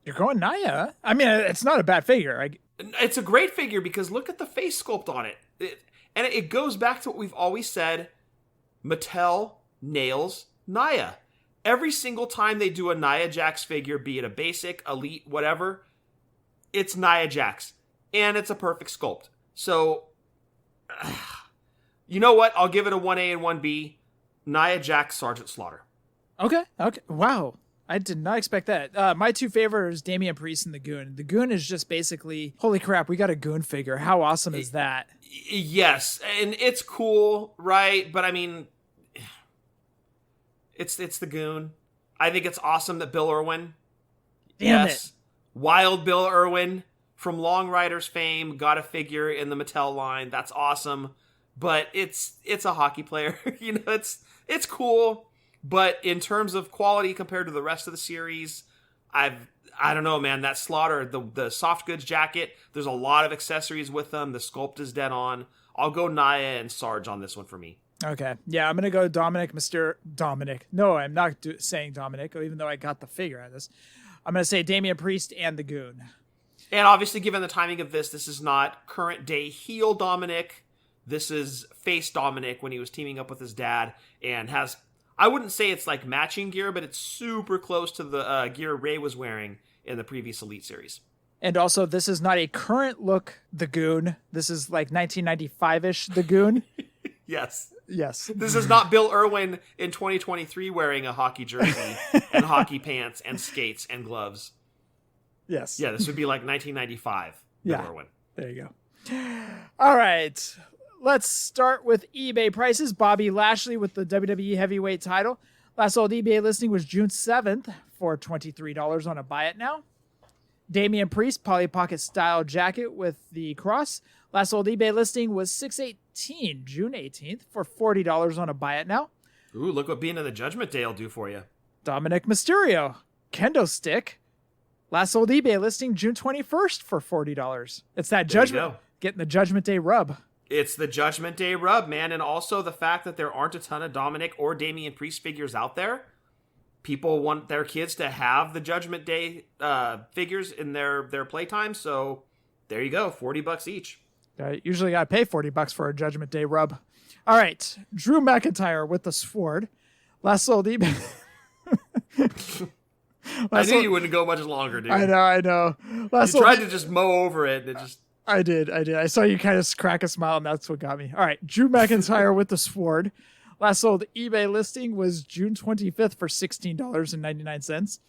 S2: You're going Nia? I mean, it's not a bad figure.
S1: It's a great figure because look at the face sculpt on it. And it goes back to what we've always said. Mattel nails Nia. Every single time they do a Nia Jax figure, be it a basic, elite, whatever, it's Nia Jax. And it's a perfect sculpt. So, you know what? I'll give it a 1A and 1B. Nia Jax, Sergeant Slaughter.
S2: Okay. Wow. I did not expect that. My two favorites, Damian Priest and the Goon. The Goon is just basically, holy crap, we got a Goon figure. How awesome is that?
S1: Yes, and it's cool, right? But I mean, it's the Goon. I think it's awesome that Bill Irwin,
S2: Damn it.
S1: Wild Bill Irwin from Long Riders fame, got a figure in the Mattel line. That's awesome. But it's a hockey player. You know, it's cool. But in terms of quality compared to the rest of the series, I don't know, man. That Slaughter, the soft goods jacket, there's a lot of accessories with them. The sculpt is dead on. I'll go Nia and Sarge on this one for me.
S2: Okay. Yeah, I'm going to go Dominic. No, I'm not saying Dominic, even though I got the figure out of this. I'm going to say Damian Priest and the Goon.
S1: And obviously, given the timing of this is not current day heel Dominic. This is face Dominic when he was teaming up with his dad and has... I wouldn't say it's like matching gear, but it's super close to the gear Ray was wearing in the previous Elite series.
S2: And also, this is not a current look The Goon. This is like 1995-ish The Goon.
S1: Yes.
S2: Yes.
S1: This is not Bill Irwin in 2023 wearing a hockey jersey and hockey pants and skates and gloves.
S2: Yes.
S1: Yeah, this would be like 1995 Bill Irwin.
S2: There you go. All right. Let's start with eBay prices. Bobby Lashley with the WWE Heavyweight title. Last sold eBay listing was June 7th for $23 on a buy it now. Damian Priest, Polly Pocket style jacket with the cross. Last sold eBay listing was $618, June 18th for $40 on a buy it now.
S1: Ooh, look what being in the Judgment Day will do for you.
S2: Dominic Mysterio, kendo stick. Last sold eBay listing June 21st for $40. It's that Judgment, getting the Judgment Day rub.
S1: It's the Judgment Day rub, man. And also the fact that there aren't a ton of Dominic or Damian Priest figures out there. People want their kids to have the Judgment Day figures in their playtime. So there you go, $40 each.
S2: Usually I pay $40 for a Judgment Day rub. All right, Drew McIntyre with the sword. Last sold eBay.
S1: I knew you wouldn't go much longer, dude.
S2: I know.
S1: You tried to just mow over it, and it just...
S2: I did. I saw you kind of crack a smile, and that's what got me. All right, Drew McIntyre with the Sword. Last sold eBay listing was June 25th for $16.99.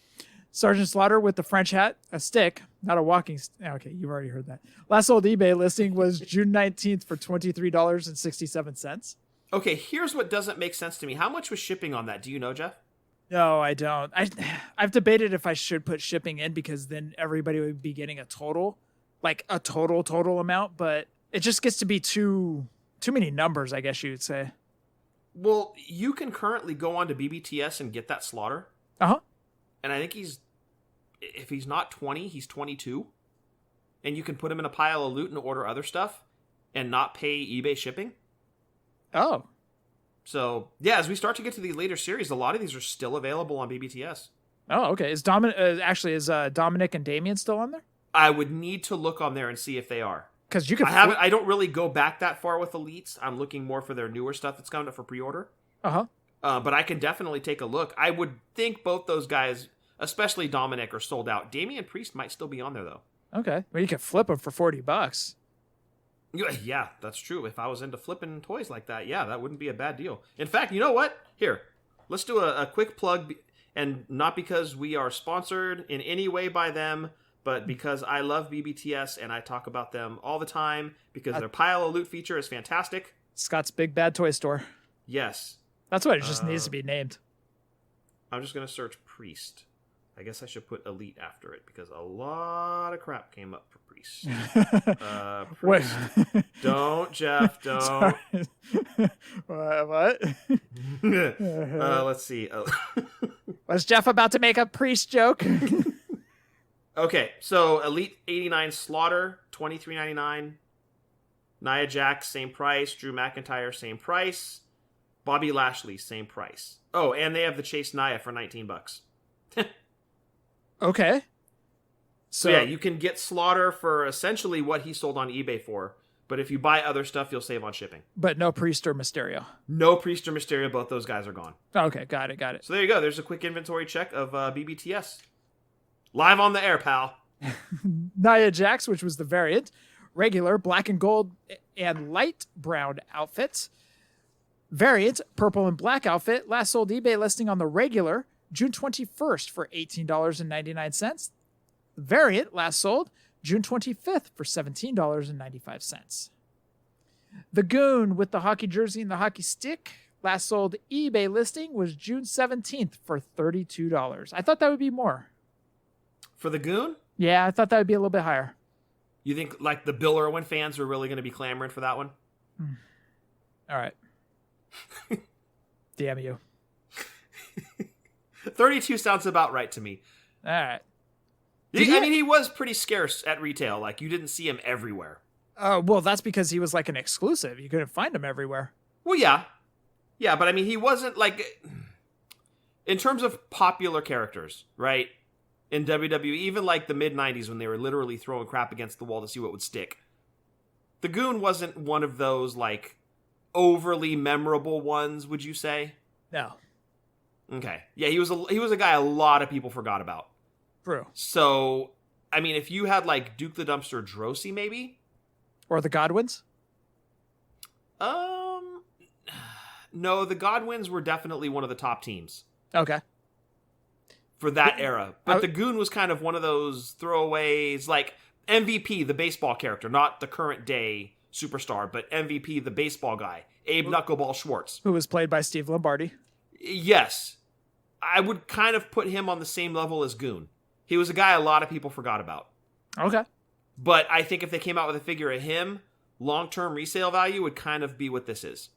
S2: Sergeant Slaughter with the French hat, a stick, not a walking stick. Okay, you've already heard that. Last sold eBay listing was June 19th for $23.67.
S1: Okay, here's what doesn't make sense to me. How much was shipping on that? Do you know, Jeff?
S2: No, I don't. I've debated if I should put shipping in because then everybody would be getting a total, like a total amount, but it just gets to be too many numbers, I guess you would say.
S1: Well, you can currently go on to BBTS and get that Slaughter.
S2: Uh-huh.
S1: And I think if he's not 20, he's 22. And you can put him in a pile of loot and order other stuff and not pay eBay shipping.
S2: Oh.
S1: So, yeah, as we start to get to the later series, a lot of these are still available on BBTS.
S2: Oh, okay. Is Dominic and Damien still on there?
S1: I would need to look on there and see if they are.
S2: Because you can.
S1: I don't really go back that far with Elites. I'm looking more for their newer stuff that's coming up for pre-order.
S2: Uh-huh.
S1: But I can definitely take a look. I would think both those guys, especially Dominic, are sold out. Damian Priest might still be on there, though.
S2: Okay. Well, you could flip them for $40.
S1: Yeah, that's true. If I was into flipping toys like that, yeah, that wouldn't be a bad deal. In fact, you know what? Here, let's do a quick plug, and not because we are sponsored in any way by them, but because I love BBTS and I talk about them all the time because their pile of loot feature is fantastic.
S2: Scott's Big Bad Toy Store.
S1: Yes.
S2: That's what it just needs to be named.
S1: I'm just going to search Priest. I guess I should put Elite after it because a lot of crap came up for Priest. Priest. Don't, Jeff, don't.
S2: What?
S1: Let's see.
S2: Was Jeff about to make a Priest joke?
S1: Okay, so Elite 89 Slaughter, $23.99. Nia Jax, same price. Drew McIntyre, same price. Bobby Lashley, same price. Oh, and they have the Chase Nia for $19.
S2: Okay.
S1: So yeah, you can get Slaughter for essentially what he sold on eBay for, but if you buy other stuff, you'll save on shipping.
S2: But no Priest or Mysterio.
S1: No Priest or Mysterio, both those guys are gone.
S2: Okay, got it.
S1: So there you go. There's a quick inventory check of BBTS. Live on the air, pal.
S2: Nia Jax, which was the variant. Regular, black and gold and light brown outfits. Variant, purple and black outfit. Last sold eBay listing on the regular, June 21st for $18.99. Variant, last sold June 25th for $17.95. The Goon with the hockey jersey and the hockey stick. Last sold eBay listing was June 17th for $32. I thought that would be more.
S1: For the Goon?
S2: Yeah, I thought that would be a little bit higher.
S1: You think like the Bill Irwin fans are really going to be clamoring for that one?
S2: All right. Damn you.
S1: 32 sounds about right to me.
S2: All right.
S1: I mean, he was pretty scarce at retail. Like, you didn't see him everywhere.
S2: Well, that's because he was like an exclusive. You couldn't find him everywhere.
S1: Well, yeah. Yeah, but I mean, he wasn't like... In terms of popular characters, right? In WWE, even like the mid-90s when they were literally throwing crap against the wall to see what would stick. The Goon wasn't one of those, like, overly memorable ones, would you say?
S2: No.
S1: Okay. Yeah, he was a guy a lot of people forgot about.
S2: True.
S1: So, I mean, if you had, like, Duke the Dumpster Drosy, maybe?
S2: Or the Godwins?
S1: No, the Godwins were definitely one of the top teams.
S2: Okay.
S1: For that era. But the Goon was kind of one of those throwaways, like MVP, the baseball character, not the current day superstar, but MVP, the baseball guy, Abe Knuckleball Schwartz.
S2: Who was played by Steve Lombardi.
S1: Yes. I would kind of put him on the same level as Goon. He was a guy a lot of people forgot about.
S2: Okay.
S1: But I think if they came out with a figure of him, long-term resale value would kind of be what this is.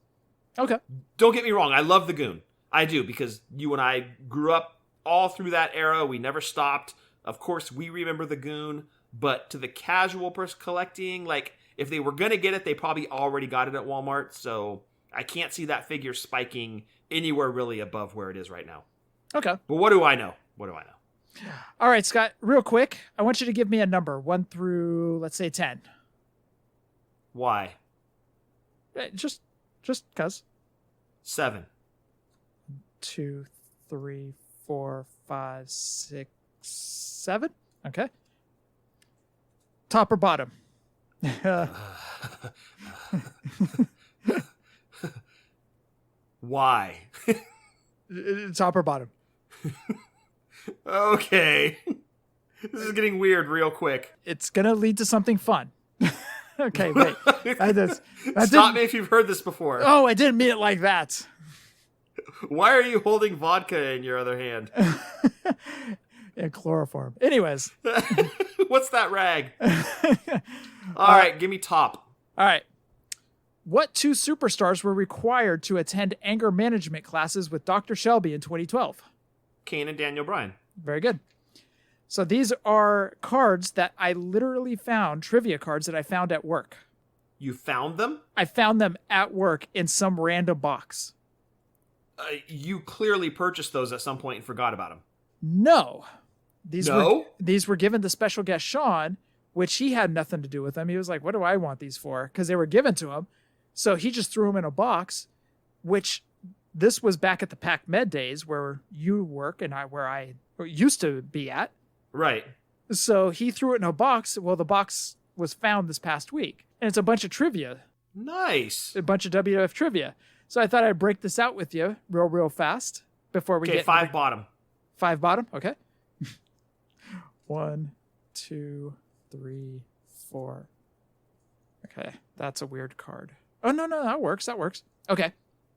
S2: Okay.
S1: Don't get me wrong, I love the Goon. I do, because you and I grew up all through that era. We never stopped. Of course, we remember the Goon, but to the casual person collecting, like, if they were going to get it, they probably already got it at Walmart, so I can't see that figure spiking anywhere really above where it is right now.
S2: Okay.
S1: But what do I know?
S2: All right, Scott, real quick, I want you to give me a number, 1 through, let's say, 10.
S1: Why?
S2: Just because.
S1: 7.
S2: 2, 3, 4, 5, 6, 7. Okay. Top or bottom?
S1: Why?
S2: Top or bottom?
S1: Okay. This is getting weird real quick.
S2: It's going to lead to something fun. Okay, wait.
S1: Stop me if you've heard this before.
S2: Oh, I didn't mean it like that.
S1: Why are you holding vodka in your other hand?
S2: And chloroform. Anyways.
S1: What's that rag? All right, give me top.
S2: All right. What two superstars were required to attend anger management classes with Dr. Shelby in 2012?
S1: Kane and Daniel Bryan.
S2: Very good. So these are cards that I literally found, trivia cards that I found at work.
S1: You found them?
S2: I found them at work in some random box.
S1: You clearly purchased those at some point and forgot about them.
S2: No. These were given to special guest Sean, which he had nothing to do with them. He was like, what do I want these for? Because they were given to him. So he just threw them in a box, which this was back at the Pac Med days where you work and where I used to be at.
S1: Right.
S2: So he threw it in a box. Well, the box was found this past week. And it's a bunch of trivia.
S1: Nice.
S2: A bunch of WWF trivia. So I thought I'd break this out with you real fast before we get...
S1: Okay, 5 bottom.
S2: 5 bottom? Okay. 1, 2, 3, 4. Okay, that's a weird card. Oh, no, that works. Okay.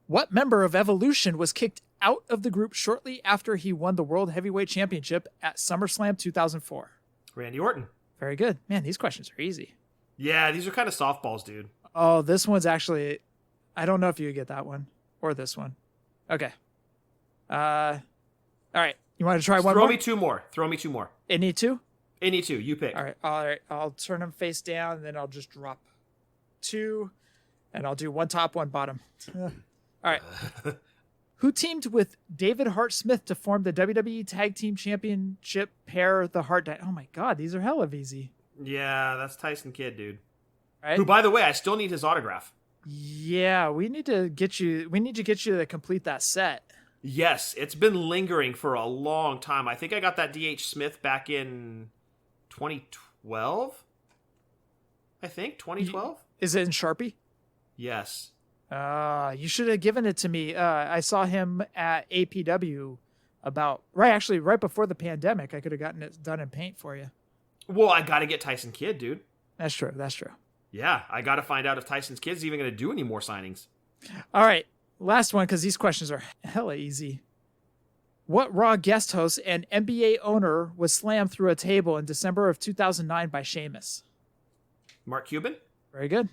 S2: What member of Evolution was kicked out of the group shortly after he won the World Heavyweight Championship at SummerSlam 2004?
S1: Randy Orton.
S2: Very good. Man, these questions are easy.
S1: Yeah, these are kind of softballs, dude.
S2: Oh, this one's actually... I don't know if you get that one or this one. Okay. All right. You want to try one more?
S1: Throw me two more.
S2: Any two?
S1: Any two. You pick.
S2: All right. I'll turn them face down, and then I'll just drop 2, and I'll do 1 top, 1 bottom. All right. Who teamed with David Hart Smith to form the WWE Tag Team Championship pair, the Hart... Oh, my God. These are hell of easy.
S1: Yeah, that's Tyson Kidd, dude.
S2: Right?
S1: Who, by the way, I still need his autograph.
S2: Yeah, we need to get you to complete that set.
S1: Yes, it's been lingering for a long time. I think I got that DH Smith back in 2012. I think 2012.
S2: Is it in Sharpie?
S1: Yes.
S2: You should have given it to me. I saw him at APW right before the pandemic. I could have gotten it done in paint for you.
S1: Well, I got to get Tyson Kidd, dude.
S2: That's true.
S1: Yeah, I got to find out if Tyson Kidd's even going to do any more signings.
S2: All right, last one, because these questions are hella easy. What Raw guest host and NBA owner was slammed through a table in December of 2009 by Sheamus?
S1: Mark Cuban?
S2: Very good.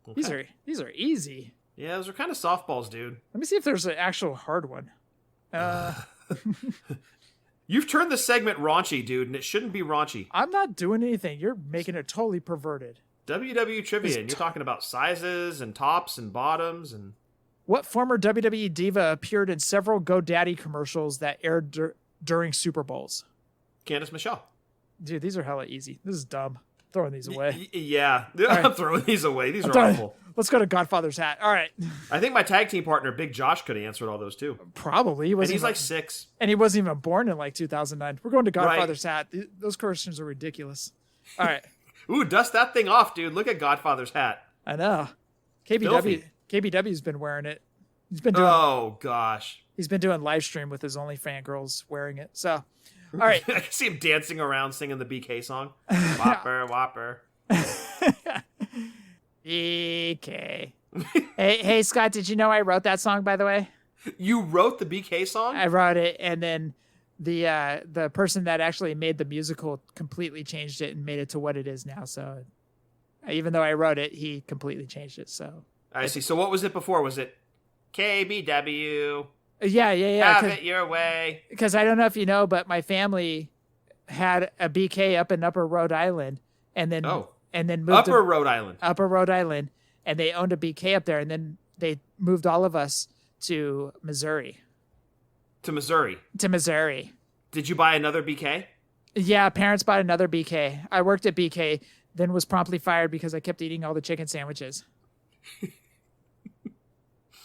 S1: Okay.
S2: These are easy.
S1: Yeah, those are kind of softballs, dude.
S2: Let me see if there's an actual hard one.
S1: You've turned the segment raunchy, dude, and it shouldn't be raunchy.
S2: I'm not doing anything. You're making it totally perverted.
S1: WWE trivia, and you're talking about sizes and tops and bottoms and...
S2: What former WWE diva appeared in several GoDaddy commercials that aired during Super Bowls?
S1: Candice Michelle.
S2: Dude, these are hella easy. This is dumb. Throwing these away.
S1: Yeah,
S2: right.
S1: I'm throwing these away. These are awful.
S2: Let's go to Godfather's hat. All right.
S1: I think my tag team partner, Big Josh, could have answered all those too.
S2: Probably.
S1: And he's like 6.
S2: And he wasn't even born in like 2009. We're going to Godfather's hat. Those questions are ridiculous. All right.
S1: Ooh, dust that thing off, dude. Look at Godfather's hat.
S2: I know. KBW's been wearing it.
S1: Oh, gosh.
S2: He's been doing live stream with his OnlyFans girls wearing it. So, all right.
S1: I can see him dancing around singing the BK song. Whopper, whopper.
S2: BK. Hey, Scott, did you know I wrote that song, by the way?
S1: You wrote the BK song?
S2: I wrote it, and then the person that actually made the musical completely changed it and made it to what it is now. So even though I wrote it, he completely changed it. So
S1: I see. So what was it before? Was it KBW?
S2: Yeah.
S1: Have it your way.
S2: Because I don't know if you know, but my family had a BK up in Upper Rhode Island, and then moved
S1: Upper Rhode Island,
S2: and they owned a BK up there, and then they moved all of us to Missouri.
S1: To Missouri.
S2: Did
S1: you buy another BK?
S2: Yeah, parents bought another BK. I worked at BK, then was promptly fired because I kept eating all the chicken sandwiches.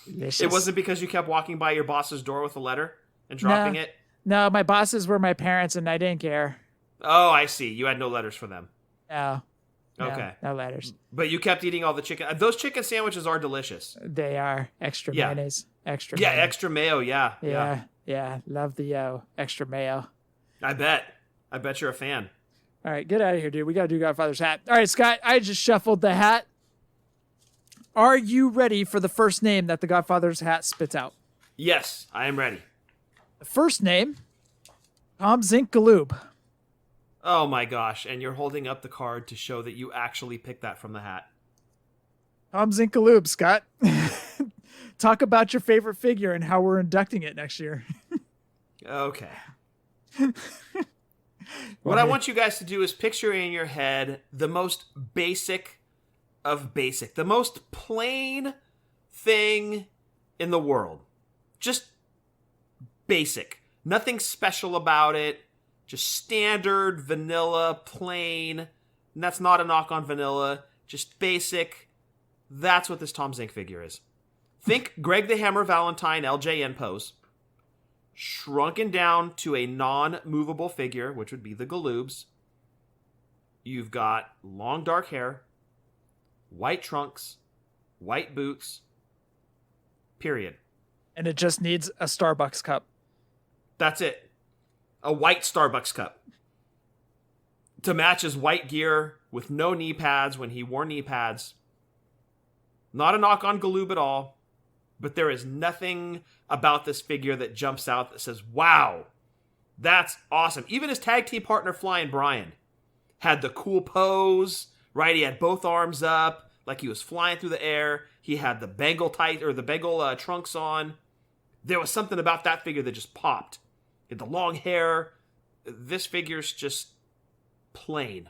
S1: It wasn't because you kept walking by your boss's door with a letter and dropping it?
S2: No, my bosses were my parents, and I didn't care.
S1: Oh, I see. You had no letters for them.
S2: No.
S1: Okay.
S2: No letters.
S1: But you kept eating all the chicken. Those chicken sandwiches are delicious.
S2: They are extra mayonnaise. Extra.
S1: Yeah,
S2: mayo.
S1: extra mayo. Yeah.
S2: Yeah. Love the extra mayo.
S1: I bet you're a fan.
S2: All right, get out of here, dude. We got to do Godfather's hat. All right, Scott, I just shuffled the hat. Are you ready for the first name that the Godfather's hat spits out?
S1: Yes, I am ready.
S2: The first name, Tom Zink Galoob.
S1: Oh my gosh, and you're holding up the card to show that you actually picked that from the hat.
S2: Tom Zink Galoob, Scott. Talk about your favorite figure and how we're inducting it next year.
S1: Okay. What I want you guys to do is picture in your head the most basic of basic, the most plain thing in the world. Just basic. Nothing special about it. Just standard, vanilla, plain. And that's not a knock on vanilla. Just basic. That's what this Tom Zink figure is. Think Greg the Hammer Valentine LJN pose. Shrunken down to a non-movable figure, which would be the Galoobs. You've got long dark hair, white trunks, white boots, period.
S2: And it just needs a Starbucks cup.
S1: That's it. A white Starbucks cup. To match his white gear with no knee pads when he wore knee pads. Not a knock on Galoob at all. But there is nothing about this figure that jumps out that says, wow, that's awesome. Even his tag team partner, Flying Brian, had the cool pose, right? He had both arms up like he was flying through the air. He had the Bengal trunks on. There was something about that figure that just popped. He had the long hair. This figure's just plain.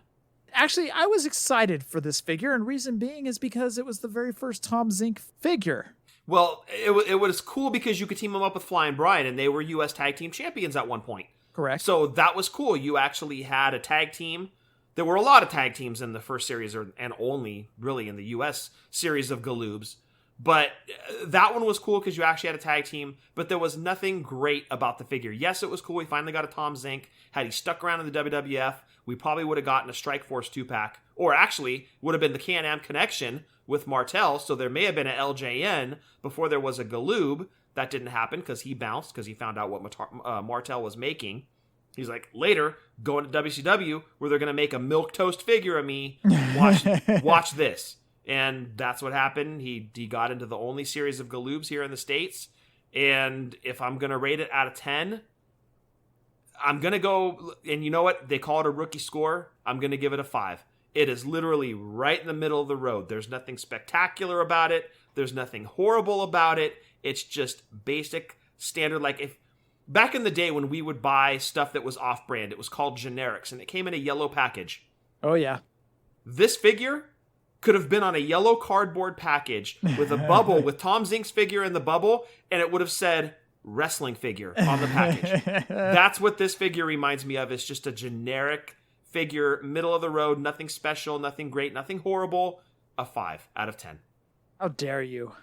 S2: Actually, I was excited for this figure, and reason being is because it was the very first Tom Zink figure.
S1: Well, it was cool because you could team them up with Flying Brian, and they were U.S. Tag Team Champions at one point.
S2: Correct.
S1: So that was cool. You actually had a tag team. There were a lot of tag teams in the first series, and only really in the U.S. series of Galoobs. But that one was cool because you actually had a tag team, but there was nothing great about the figure. Yes, it was cool. We finally got a Tom Zink. Had he stuck around in the WWF, we probably would have gotten a Strikeforce 2-pack, or actually would have been the Can-Am connection with Martel, so there may have been an LJN before there was a Galoob. That didn't happen because he bounced because he found out what Martel was making. He's like, later, going to WCW, where they're going to make a milquetoast figure of me. Watch this. And that's what happened. He got into the only series of Galoobs here in the States. And if I'm going to rate it out of 10, I'm going to go, and you know what? They call it a rookie score. I'm going to give it a 5. It is literally right in the middle of the road. There's nothing spectacular about it. There's nothing horrible about it. It's just basic, standard. Like if back in the day when we would buy stuff that was off-brand, it was called generics, and it came in a yellow package.
S2: Oh, yeah.
S1: This figure could have been on a yellow cardboard package with a bubble, with Tom Zink's figure in the bubble, and it would have said wrestling figure on the package. That's what this figure reminds me of. It's just a generic figure, middle of the road, nothing special, nothing great, nothing horrible. A 5 out of 10.
S2: How dare you?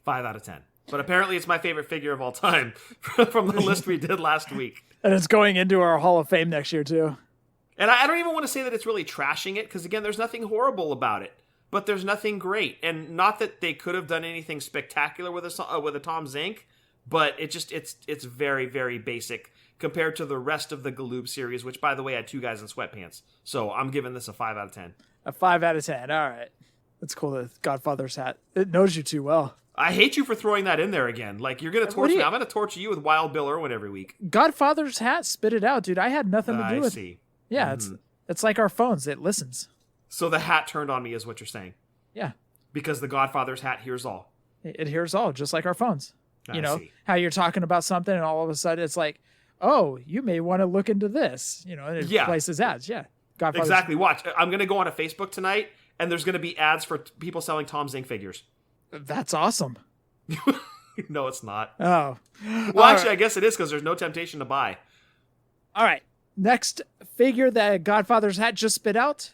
S1: 5 out of 10. But apparently it's my favorite figure of all time from the list we did last week.
S2: And it's going into our Hall of Fame next year, too.
S1: And I don't even want to say that it's really trashing it, because again, there's nothing horrible about it. But there's nothing great. And not that they could have done anything spectacular with a Tom Zink, but it's very, very basic compared to the rest of the Galoob series, which, by the way, had 2 guys in sweatpants. So I'm giving this a 5 out of 10.
S2: A 5 out of 10. All right. That's cool, the Godfather's hat. It knows you too well.
S1: I hate you for throwing that in there again. Like, you're going to torture me. I'm going to torture you with Wild Bill Irwin every week.
S2: Godfather's hat, spit it out, dude. I had nothing to do with it.
S1: I see.
S2: Yeah, it's like our phones. It listens.
S1: So the hat turned on me is what you're saying.
S2: Yeah.
S1: Because the Godfather's hat hears all.
S2: It hears all, just like our phones.
S1: I
S2: You know,
S1: see.
S2: how you're talking about something and all of a sudden it's like, oh, you may want to look into this. You know, and it places ads. Yeah. Godfather's
S1: Exactly. Watch. I'm going to go on a Facebook tonight, and there's going to be ads for people selling Tom Zink figures.
S2: That's awesome.
S1: No, it's not.
S2: Oh.
S1: Well, actually, I guess it is because there's no temptation to buy.
S2: All right. Next figure that Godfather's hat just spit out,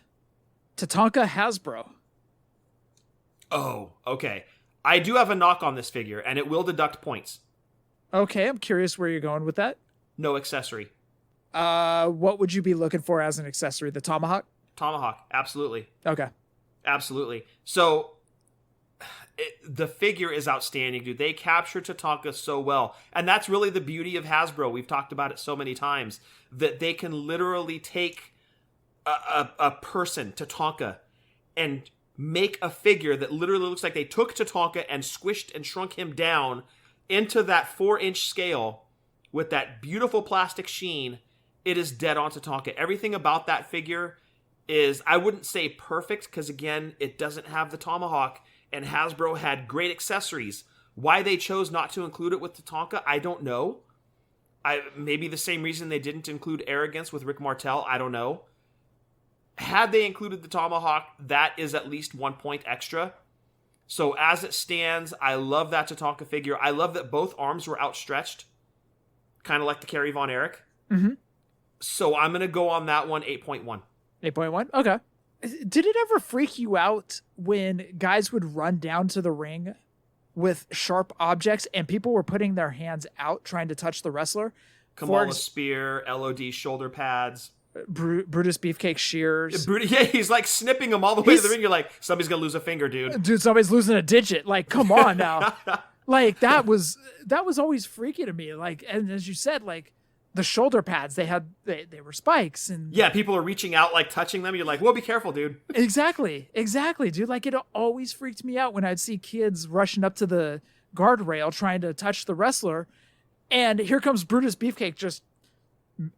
S2: Tatanka Hasbro.
S1: Oh, okay. I do have a knock on this figure, and it will deduct points.
S2: Okay, I'm curious where you're going with that.
S1: No accessory.
S2: What would you be looking for as an accessory? The tomahawk?
S1: Tomahawk, absolutely.
S2: Okay.
S1: Absolutely. So the figure is outstanding, dude. They captured Tatanka so well. And that's really the beauty of Hasbro. We've talked about it so many times, that they can literally take a person, Tatanka, and make a figure that literally looks like they took Tatanka and squished and shrunk him down into that 4-inch scale with that beautiful plastic sheen. It is dead on Tatanka. Everything about that figure is, I wouldn't say perfect, because again, it doesn't have the tomahawk, and Hasbro had great accessories. Why they chose not to include it with Tatanka, I don't know. Maybe the same reason they didn't include Arrogance with Rick Martel, I don't know. Had they included the tomahawk, that is at least 1 point extra. So as it stands, I love that Tatanka figure. I love that both arms were outstretched, kind of like the Kerry Von Erich.
S2: Mm-hmm.
S1: So I'm going to go on that one, 8.1.
S2: 8.1? Okay. Did it ever freak you out when guys would run down to the ring with sharp objects and people were putting their hands out trying to touch the wrestler?
S1: Kamala Spear, LOD shoulder pads.
S2: Brutus Beefcake shears.
S1: Yeah, he's like snipping them all the way to the ring. You're like, somebody's going to lose a finger, dude.
S2: Dude, somebody's losing a digit. Like, come on now. Like, that was always freaky to me. Like, and as you said, like, the shoulder pads, they were spikes, and
S1: yeah, people are reaching out, like touching them. You're like, "Whoa, be careful, dude."
S2: Exactly, dude. Like, it always freaked me out when I'd see kids rushing up to the guardrail trying to touch the wrestler, and here comes Brutus Beefcake, just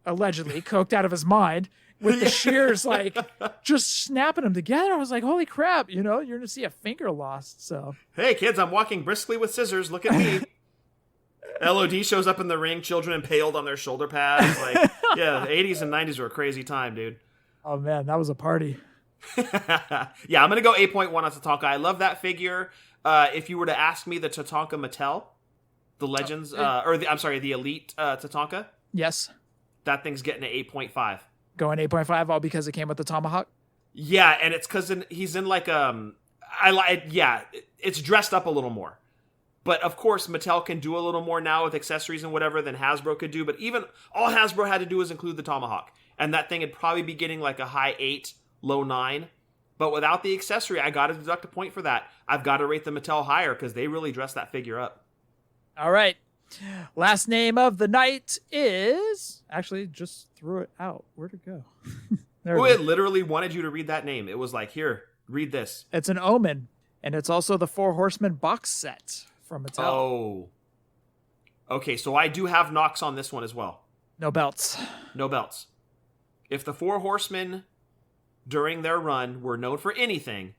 S2: allegedly coked out of his mind, with the shears like just snapping them together. I was like, "Holy crap!" You know, you're gonna see a finger lost. So,
S1: hey kids, I'm walking briskly with scissors. Look at me. LOD shows up in the ring, children impaled on their shoulder pads. Like, yeah, the 80s and 90s were a crazy time, dude.
S2: Oh man, that was a party.
S1: Yeah, I'm going to go 8.1 on Tatanka. I love that figure. If you were to ask me the Tatanka Mattel, the Legends, the Elite Tatanka.
S2: Yes.
S1: That thing's getting an 8.5.
S2: Going 8.5 all because it came with the tomahawk?
S1: Yeah, and it's because he's in like, it's dressed up a little more. But of course, Mattel can do a little more now with accessories and whatever than Hasbro could do. But even all Hasbro had to do was include the tomahawk. And that thing would probably be getting like a high 8, low 9. But without the accessory, I got to deduct a point for that. I've got to rate the Mattel higher because they really dressed that figure up.
S2: All right. Last name of the night is... Actually, just threw it out. Where'd it go?
S1: It literally wanted you to read that name. It was like, here, read this.
S2: It's an Omen. And it's also the Four Horsemen box set. From Mattel.
S1: Oh. Okay, so I do have knocks on this one as well.
S2: No belts.
S1: No belts. If the Four Horsemen, during their run, were known for anything,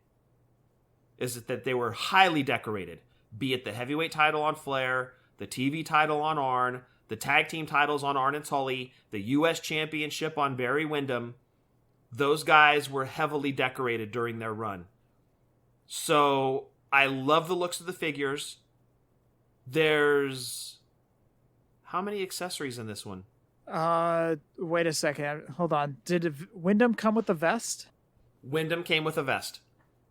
S1: is it that they were highly decorated. Be it the heavyweight title on Flair, the TV title on Arn, the tag team titles on Arn and Tully, the U.S. Championship on Barry Windham. Those guys were heavily decorated during their run. So, I love the looks of the figures. There's how many accessories in this one?
S2: Wait a second. Hold on. Did Wyndham come with a vest?
S1: Wyndham came with a vest.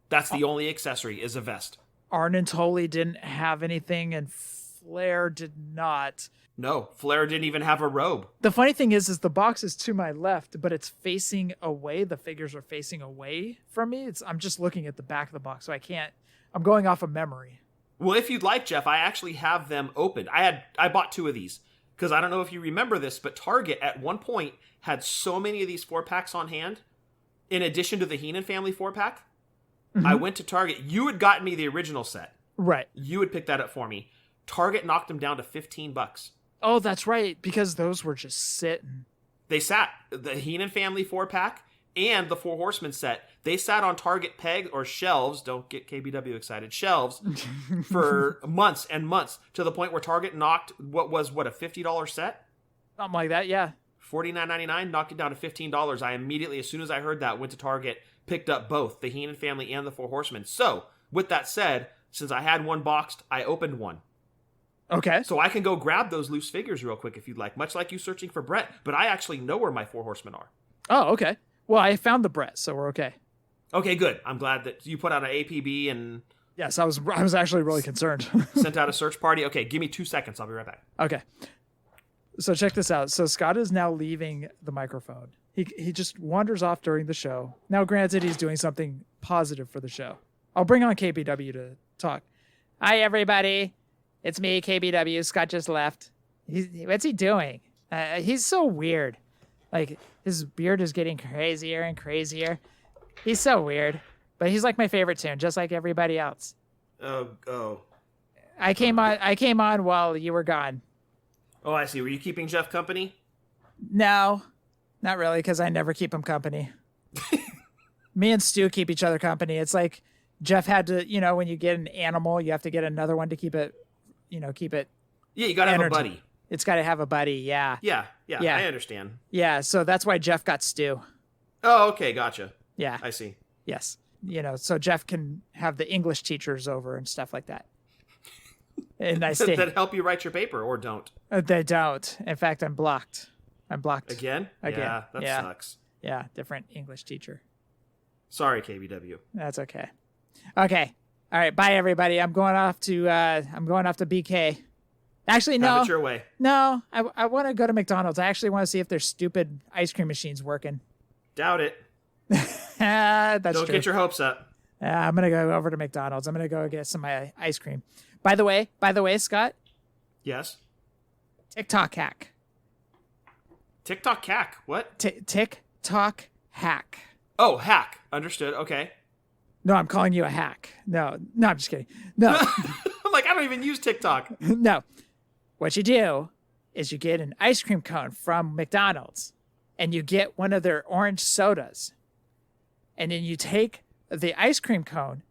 S1: That's the only accessory, is a vest.
S2: Arn and Tully didn't have anything, and Flair did not.
S1: No, Flair didn't even have a robe.
S2: The funny thing is the box is to my left, but it's facing away. The figures are facing away from me. I'm just looking at the back of the box, so I can't. I'm going off of memory.
S1: Well, if you'd like, Jeff, I actually have them opened. I bought 2 of these because I don't know if you remember this, but Target at one point had so many of these 4-packs on hand. In addition to the Heenan family 4-pack, I went to Target. You had gotten me the original set,
S2: right?
S1: You would pick that up for me. Target knocked them down to $15.
S2: Oh, that's right, because those were just sitting.
S1: They sat the Heenan family 4-pack and the Four Horsemen set. They sat on Target peg or shelves. Don't get KBW excited. Shelves for months and months to the point where Target knocked a $50 set?
S2: Something like that, yeah.
S1: $49.99, knocked it down to $15. I immediately, as soon as I heard that, went to Target, picked up both the Heenan family and the Four Horsemen. So, with that said, since I had one boxed, I opened one.
S2: Okay.
S1: So I can go grab those loose figures real quick if you'd like, much like you searching for Brett, but I actually know where my Four Horsemen are.
S2: Oh, okay. Well, I found the Brett, so we're okay.
S1: Okay, good. I'm glad that you put out an APB and
S2: Yes, I was actually really concerned.
S1: Sent out a search party. Okay, give me 2 seconds. I'll be right back.
S2: Okay. So check this out. So Scott is now leaving the microphone. He just wanders off during the show. Now, granted, he's doing something positive for the show. I'll bring on KBW to talk. Hi, everybody. It's me, KBW. Scott just left. What's he doing? He's so weird. Like, his beard is getting crazier and crazier. He's so weird. But he's like my favorite tune, just like everybody else.
S1: Oh.
S2: I came on while you were gone.
S1: Oh, I see. Were you keeping Jeff company?
S2: No, not really, because I never keep him company. Me and Stu keep each other company. It's like Jeff had to, when you get an animal, you have to get another one to keep it, keep it.
S1: Yeah, you got to have a buddy.
S2: It's got to have a buddy, yeah.
S1: Yeah, I understand.
S2: Yeah, so that's why Jeff got Stu.
S1: Oh, okay, gotcha.
S2: Yeah.
S1: I see.
S2: Yes. So Jeff can have the English teachers over and stuff like that. And I stay.
S1: That help you write your paper or don't?
S2: They don't. In fact, I'm blocked.
S1: Again? Yeah, that sucks.
S2: Yeah, different English teacher.
S1: Sorry, KBW.
S2: That's okay. Okay. All right. Bye, everybody. I'm going off to BK. Actually, no.
S1: Have it your way.
S2: No, I want to go to McDonald's. I actually want to see if their stupid ice cream machine's working.
S1: Doubt it.
S2: That's
S1: Don't
S2: true.
S1: get your hopes up.
S2: I'm gonna go over to McDonald's. I'm gonna go get some ice cream. By the way, Scott.
S1: Yes.
S2: TikTok hack.
S1: TikTok hack. What?
S2: TikTok hack.
S1: Oh, hack. Understood. Okay.
S2: No, I'm calling you a hack. No, I'm just kidding. No.
S1: I'm like, I don't even use TikTok.
S2: No. What you do is you get an ice cream cone from McDonald's and you get one of their orange sodas. And then you take the ice cream cone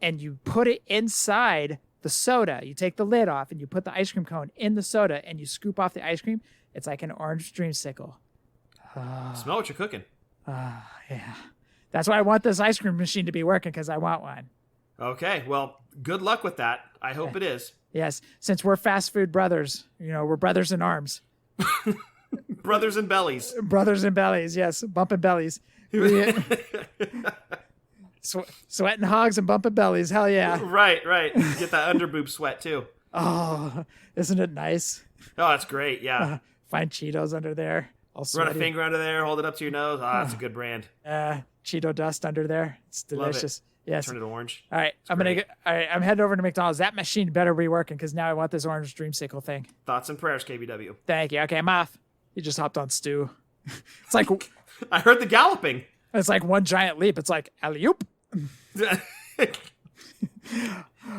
S2: and you put it inside the soda. You take the lid off and you put the ice cream cone in the soda and you scoop off the ice cream. It's like an orange dreamsicle.
S1: Smell what you're cooking.
S2: Yeah. That's why I want this ice cream machine to be working, because I want one.
S1: Okay. Well, good luck with that. I hope it is.
S2: Yes. Since we're fast food brothers, we're brothers in arms.
S1: Brothers and bellies.
S2: Brothers in bellies. Yes. Bumping bellies. Sweating hogs and bumping bellies. Hell yeah.
S1: Right. Get that underboob sweat too.
S2: Oh, isn't it nice?
S1: Oh, that's great. Yeah.
S2: Find Cheetos under there. All sweaty.
S1: Run a finger under there, hold it up to your nose. Ah, that's a good brand.
S2: Cheeto dust under there. It's delicious.
S1: Love it.
S2: Yes.
S1: Turn it orange.
S2: All right. I'm heading over to McDonald's. That machine better be working, because now I want this orange dreamsicle thing.
S1: Thoughts and prayers, KBW.
S2: Thank you. Okay, I'm off. You just hopped on Stu. It's like
S1: I heard the galloping.
S2: It's like one giant leap. It's like alley-oop. All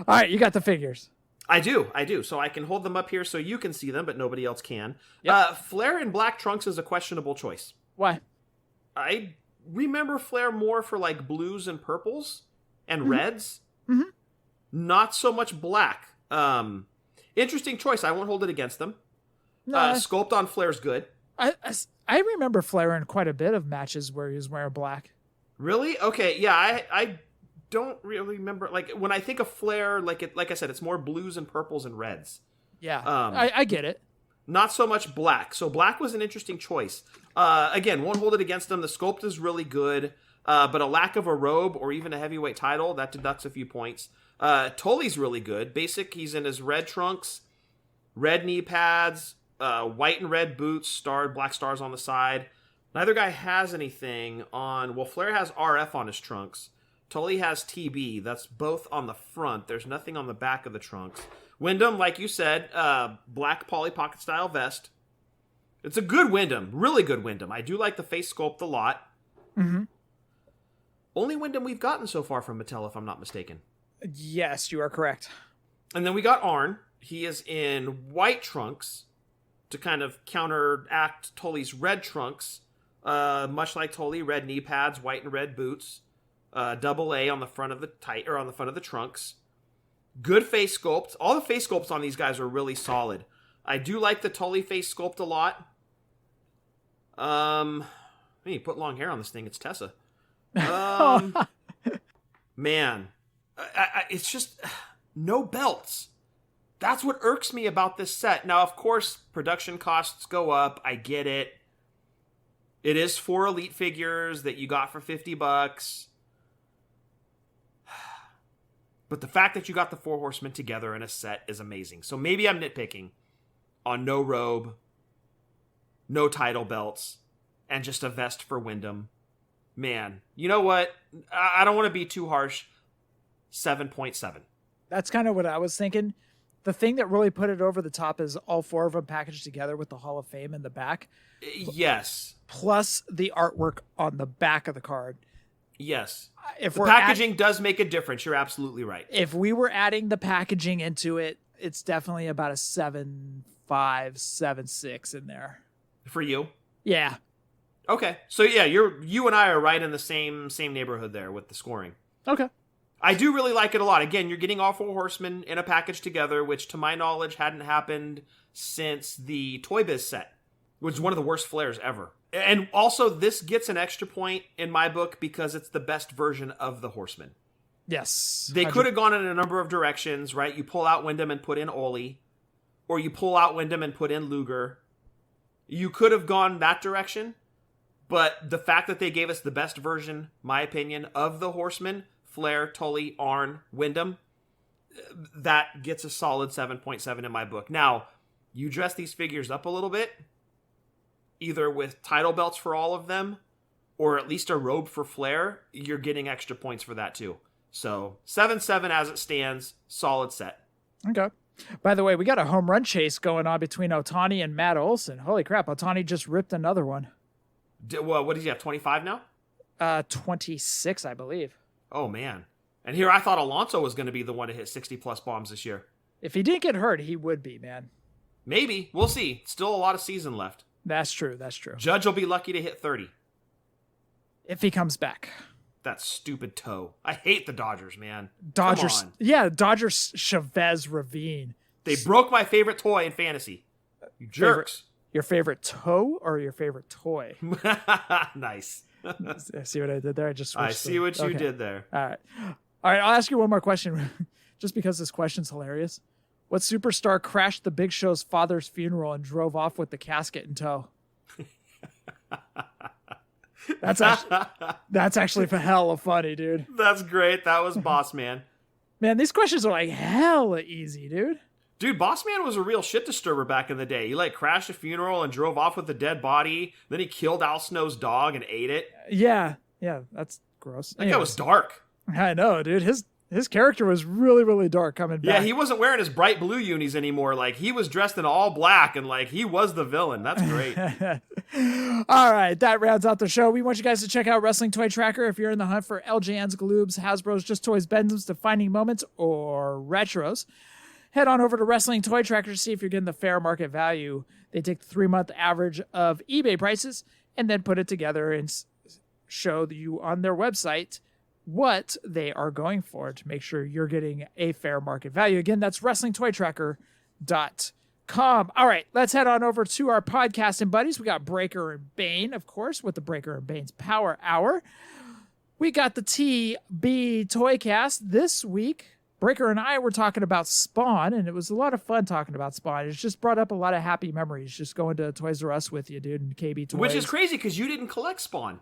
S2: right, you got the figures.
S1: I do. So I can hold them up here so you can see them, but nobody else can.
S2: Yep.
S1: Flair in black trunks is a questionable choice.
S2: Why?
S1: I remember Flair more for like blues and purples and reds.
S2: Mm-hmm.
S1: Not so much black. Interesting choice. I won't hold it against them.
S2: No,
S1: Sculpt on Flair's good.
S2: I remember Flair in quite a bit of matches where he was wearing black.
S1: Really? Okay. Yeah, I don't really remember. Like when I think of Flair, like I said, it's more blues and purples and reds.
S2: Yeah, I get it.
S1: Not so much black. So black was an interesting choice. Again, won't hold it against them. The sculpt is really good, but a lack of a robe or even a heavyweight title, that deducts a few points. Tully's really good. Basic, he's in his red trunks, red knee pads, white and red boots, black stars on the side. Neither guy has anything on... Well, Flair has RF on his trunks. Tully has TB. That's both on the front. There's nothing on the back of the trunks. Wyndham, like you said, black Polly Pocket style vest. It's a good Wyndham. Really good Wyndham. I do like the face sculpt a lot.
S2: Mm-hmm.
S1: Only Wyndham we've gotten so far from Mattel, if I'm not mistaken.
S2: Yes, you are correct.
S1: And then we got Arn. He is in white trunks to kind of counteract Tully's red trunks. Much like Tully, red knee pads, white and red boots. Double A on the front of the trunks. Good face sculpt. All the face sculpts on these guys are really solid. I do like the Tully face sculpt a lot. You put long hair on this thing. It's Tessa. Man, it's just no belts. That's what irks me about this set. Now, of course, production costs go up. I get it. It is 4 Elite figures that you got for $50. But the fact that you got the 4 horsemen together in a set is amazing. So maybe I'm nitpicking on no robe, no title belts, and just a vest for Wyndham. Man, you know what? I don't want to be too harsh. 7.7.
S2: That's kind of what I was thinking. The thing that really put it over the top is all 4 of them packaged together with the Hall of Fame in the back.
S1: Yes.
S2: Plus the artwork on the back of the card.
S1: Yes.
S2: If
S1: the packaging does make a difference. You're absolutely right.
S2: If we were adding the packaging into it, it's definitely about a 7.5, 7.6 in there.
S1: For you?
S2: Yeah.
S1: Okay. So yeah, you and I are right in the same neighborhood there with the scoring.
S2: Okay.
S1: I do really like it a lot. Again, you're getting all 4 horsemen in a package together, which to my knowledge hadn't happened since the Toy Biz set, which was one of the worst flares ever. And also, this gets an extra point in my book because it's the best version of the horseman.
S2: Yes.
S1: They could have gone in a number of directions, right? You pull out Wyndham and put in Ole, or you pull out Wyndham and put in Luger. You could have gone that direction, but the fact that they gave us the best version, my opinion, of the horseman, Flair, Tully, Arn, Wyndham, that gets a solid 7.7 in my book. Now, you dress these figures up a little bit, either with title belts for all of them, or at least a robe for Flair, you're getting extra points for that too. So 7.7 as it stands, solid set.
S2: Okay. By the way, we got a home run chase going on between Otani and Matt Olson. Holy crap, Otani just ripped another one.
S1: What did you have, 25 now?
S2: 26, I believe.
S1: Oh, man. And here I thought Alonso was going to be the one to hit 60-plus bombs this year.
S2: If he didn't get hurt, he would be, man.
S1: Maybe. We'll see. Still a lot of season left.
S2: That's true. That's true.
S1: Judge will be lucky to hit 30.
S2: If he comes back.
S1: That stupid toe. I hate the Dodgers, man.
S2: Dodgers.
S1: Come on.
S2: Yeah, Dodgers Chavez Ravine.
S1: They broke my favorite toy in fantasy. You jerks.
S2: Your favorite toe or your favorite toy?
S1: Nice.
S2: See what I did there?
S1: I see what you did there.
S2: All right. I'll ask you one more question just because this question's hilarious. What superstar crashed the Big Show's father's funeral and drove off with the casket in tow? That's actually hella funny, dude.
S1: That's great. That was Boss Man.
S2: Man, these questions are like hella easy, dude.
S1: Dude, Boss Man was a real shit disturber back in the day. He crashed a funeral and drove off with a dead body. Then he killed Al Snow's dog and ate it.
S2: Yeah, that's gross.
S1: That guy was dark.
S2: I know, dude. His character was really, really dark coming back.
S1: Yeah, he wasn't wearing his bright blue unis anymore. He was dressed in all black and he was the villain. That's great.
S2: All right, that rounds out the show. We want you guys to check out Wrestling Toy Tracker if you're in the hunt for LJNs, Galoobs, Hasbro's, Just Toys, Bensons, Defining Moments, or Retros. Head on over to Wrestling Toy Tracker to see if you're getting the fair market value. They take the 3-month average of eBay prices and then put it together and show you on their website what they are going for to make sure you're getting a fair market value. Again, that's WrestlingToyTracker.com. All right, let's head on over to our podcasting buddies. We got Breaker and Bane, of course, with the Breaker and Bane's Power Hour. We got the TB Toycast this week. Breaker and I were talking about Spawn, and it was a lot of fun talking about Spawn. It's just brought up a lot of happy memories just going to Toys R Us with you, dude, and KB Toys.
S1: Which is crazy because you didn't collect Spawn.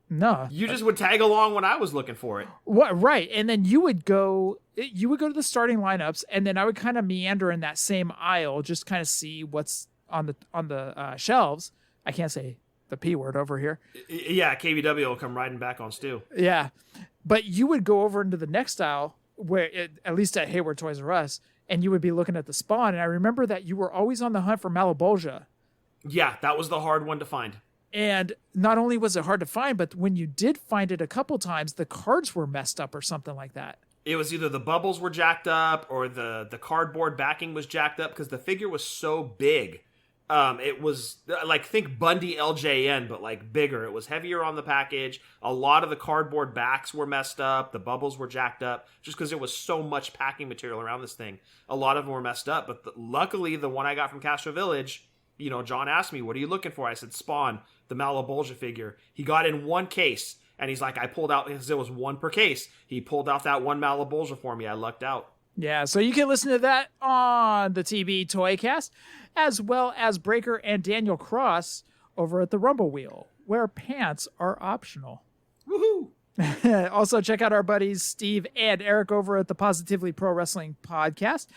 S2: No.
S1: You just would tag along when I was looking for it.
S2: What? Right. And then you would go to the starting lineups, and then I would kind of meander in that same aisle, just kind of see what's on the shelves. I can't say the P word over here.
S1: Yeah, KBW will come riding back on Stu.
S2: Yeah. But you would go over into the next aisle, at least at Hayward Toys R Us, and you would be looking at the Spawn. And I remember that you were always on the hunt for Malabolgia.
S1: Yeah, that was the hard one to find.
S2: And not only was it hard to find, but when you did find it a couple times, the cards were messed up or something like that.
S1: It was either the bubbles were jacked up or the cardboard backing was jacked up because the figure was so big. It was think Bundy LJN, but bigger. It was heavier on the package. A lot of the cardboard backs were messed up. The bubbles were jacked up just because there was so much packing material around this thing. A lot of them were messed up. But luckily, the one I got from Castro Village, John asked me, "What are you looking for?" I said, "Spawn, the Malabolgia figure." He got in one case, and he's like, I pulled out, because there was one per case. He pulled out that one Malabolgia for me. I lucked out.
S2: Yeah, so you can listen to that on the TB Toycast, as well as Breaker and Daniel Cross over at the Rumble Wheel, where pants are optional.
S1: Woohoo!
S2: Also, check out our buddies Steve and Eric over at the Positively Pro Wrestling podcast.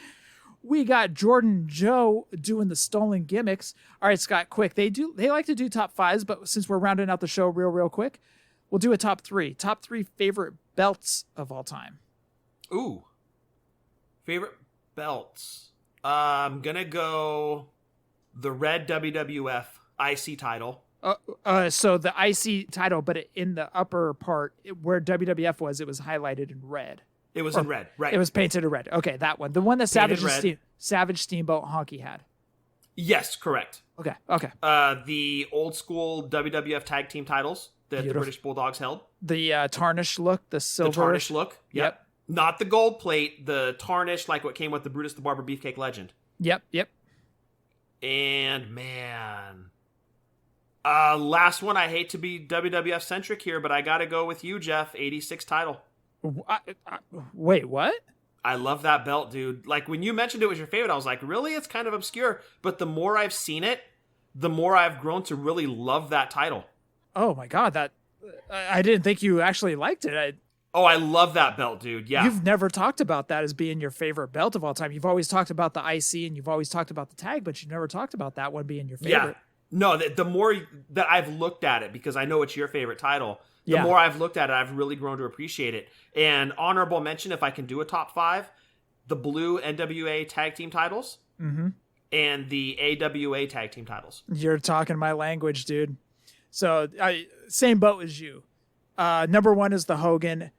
S2: We got Jordan Joe doing the stolen gimmicks. All right, Scott, quick. They like to do top fives, but since we're rounding out the show real quick, we'll do a top three. Top three favorite belts of all time.
S1: Ooh. Favorite belts. I'm going to go the red WWF IC title.
S2: So the IC title, but in the upper part where WWF was, it was highlighted in red.
S1: It was in red, right?
S2: It was painted in red. Okay, that one. The one that Savage Steamboat Honky had.
S1: Yes, correct.
S2: Okay.
S1: The old school WWF tag team titles that the British Bulldogs held.
S2: The tarnished look, the silver.
S1: The tarnished look. Yep. Not the gold plate, the tarnished like what came with the Brutus the Barber Beefcake Legend.
S2: Yep.
S1: And man, last one, I hate to be WWF centric here, but I got to go with you, Jeff. 86 title.
S2: Wait, what?
S1: I love that belt, dude. Like when you mentioned it was your favorite, I was like, really? It's kind of obscure. But the more I've seen it, the more I've grown to really love that title.
S2: Oh my God. That I didn't think you actually liked it.
S1: I love that belt, dude. Yeah.
S2: You've never talked about that as being your favorite belt of all time. You've always talked about the IC and you've always talked about the tag, but you've never talked about that one being your favorite.
S1: Yeah. No, the more that I've looked at it, because I know it's your favorite title, the more I've looked at it, I've really grown to appreciate it. And honorable mention, if I can do a top five, the blue NWA tag team titles and the AWA tag team titles.
S2: You're talking my language, dude. So same boat as you. Number one is the Hogan.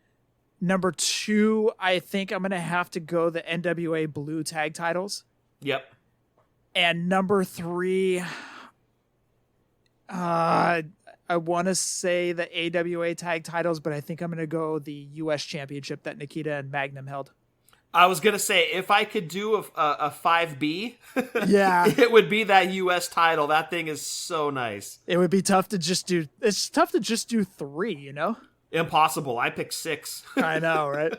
S2: Number two, I think I'm going to have to go the NWA blue tag titles.
S1: Yep.
S2: And number three, I want to say the AWA tag titles, but I think I'm going to go the U.S. championship that Nikita and Magnum held.
S1: I was going to say, if I could do a 5B,
S2: yeah,
S1: it would be that U.S. title. That thing is so nice.
S2: It would be tough to just do. It's tough to just do three, you know?
S1: Impossible. I picked 6.
S2: I know, right?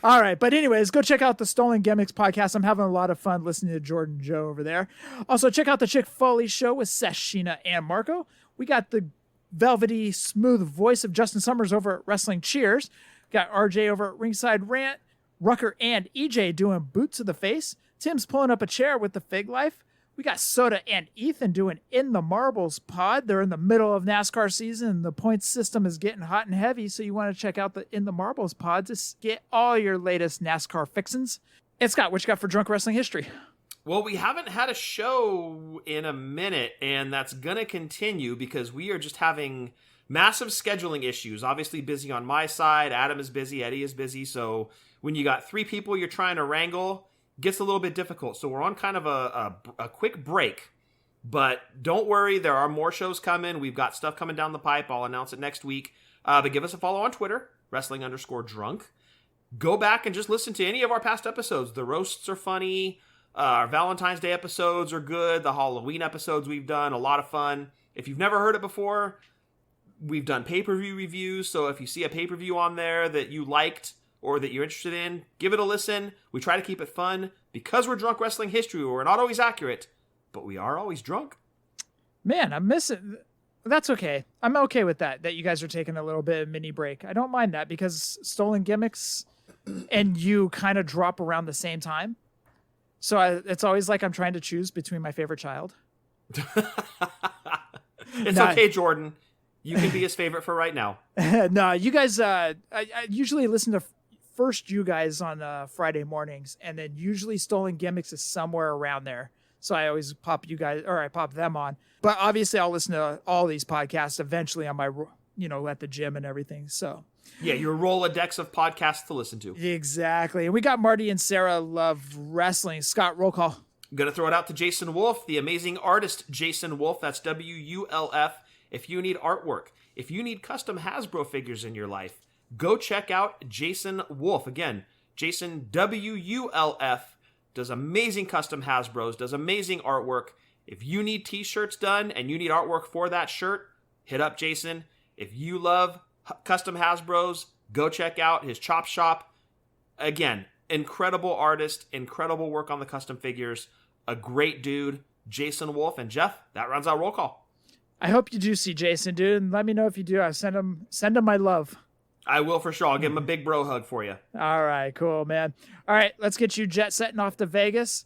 S2: All right. But anyways, go check out the Stolen Gimmicks podcast. I'm having a lot of fun listening to Jordan Joe over there. Also, check out the Chick Foley show with Seth, Sheena, and Marco. We got the velvety, smooth voice of Justin Summers over at Wrestling Cheers. Got RJ over at Ringside Rant. Rucker and EJ doing Boots to the Face. Tim's pulling up a chair with the Fig Life. We got Soda and Ethan doing In the Marbles pod. They're in the middle of NASCAR season, and the points system is getting hot and heavy, so you want to check out the In the Marbles pod to get all your latest NASCAR fixins. And Scott, what you got for Drunk Wrestling History?
S1: Well, we haven't had a show in a minute, and that's going to continue because we are just having massive scheduling issues. Obviously busy on my side. Adam is busy. Eddie is busy. So when you got 3 people you're trying to wrangle, gets a little bit difficult. So we're on kind of a quick break. But don't worry, there are more shows coming. We've got stuff coming down the pipe. I'll announce it next week. But give us a follow on Twitter, wrestling_drunk. Go back and just listen to any of our past episodes. The roasts are funny. Our Valentine's Day episodes are good. The Halloween episodes we've done, a lot of fun. If you've never heard it before, we've done pay-per-view reviews. So if you see a pay-per-view on there that you liked or that you're interested in, give it a listen. We try to keep it fun because we're Drunk Wrestling History. We're not always accurate, but we are always drunk.
S2: Man, I'm missing. That's okay. I'm okay with that you guys are taking a little bit of mini break. I don't mind that because Stolen Gimmicks and you kind of drop around the same time. So it's always like I'm trying to choose between my favorite child.
S1: It's okay, Jordan. You can be his favorite for right now.
S2: No, you guys, I usually listen to first you guys on Friday mornings, and then usually Stolen Gimmicks is somewhere around there. So I always pop you guys, or I pop them on. But obviously I'll listen to all these podcasts eventually on my, at the gym and everything. So
S1: yeah, your Rolodex of podcasts to listen to.
S2: Exactly. And we got Marty and Sarah Love Wrestling. Scott, roll call.
S1: I'm going to throw it out to Jason Wolf, the amazing artist Jason Wolf. That's WULF. If you need artwork, if you need custom Hasbro figures in your life, go check out Jason Wolf. Again, Jason WULF does amazing custom Hasbros, does amazing artwork. If you need t-shirts done and you need artwork for that shirt, hit up Jason. If you love custom Hasbros, go check out his Chop Shop. Again, incredible artist, incredible work on the custom figures, a great dude, Jason Wolf. And Jeff, that rounds out roll call.
S2: I hope you do see Jason, dude, and let me know if you do. I send him my love.
S1: I will for sure. I'll give him a big bro hug for you.
S2: All right, cool, man. All right, let's get you jet setting off to Vegas.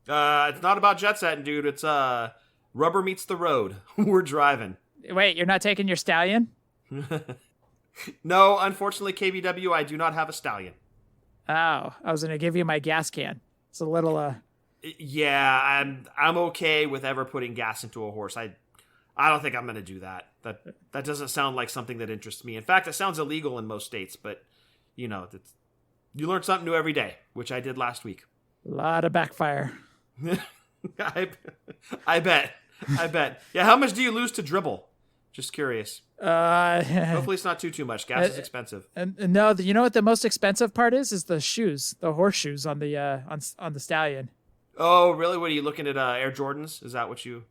S1: It's not about jet setting, dude. It's rubber meets the road. We're driving.
S2: Wait, you're not taking your stallion?
S1: No, unfortunately, KBW, I do not have a stallion.
S2: Oh, I was gonna give you my gas can. It's a little
S1: Yeah, I'm okay with ever putting gas into a horse. I don't think I'm gonna do that. That doesn't sound like something that interests me. In fact, it sounds illegal in most states. But you learn something new every day, which I did last week.
S2: a lot of backfire.
S1: I bet. Yeah, how much do you lose to dribble? Just curious. Hopefully it's not too much. Gas is expensive.
S2: And no, you know what the most expensive part is the shoes, the horseshoes on the on the stallion.
S1: Oh, really? What are you looking at? Air Jordans? Is that what you?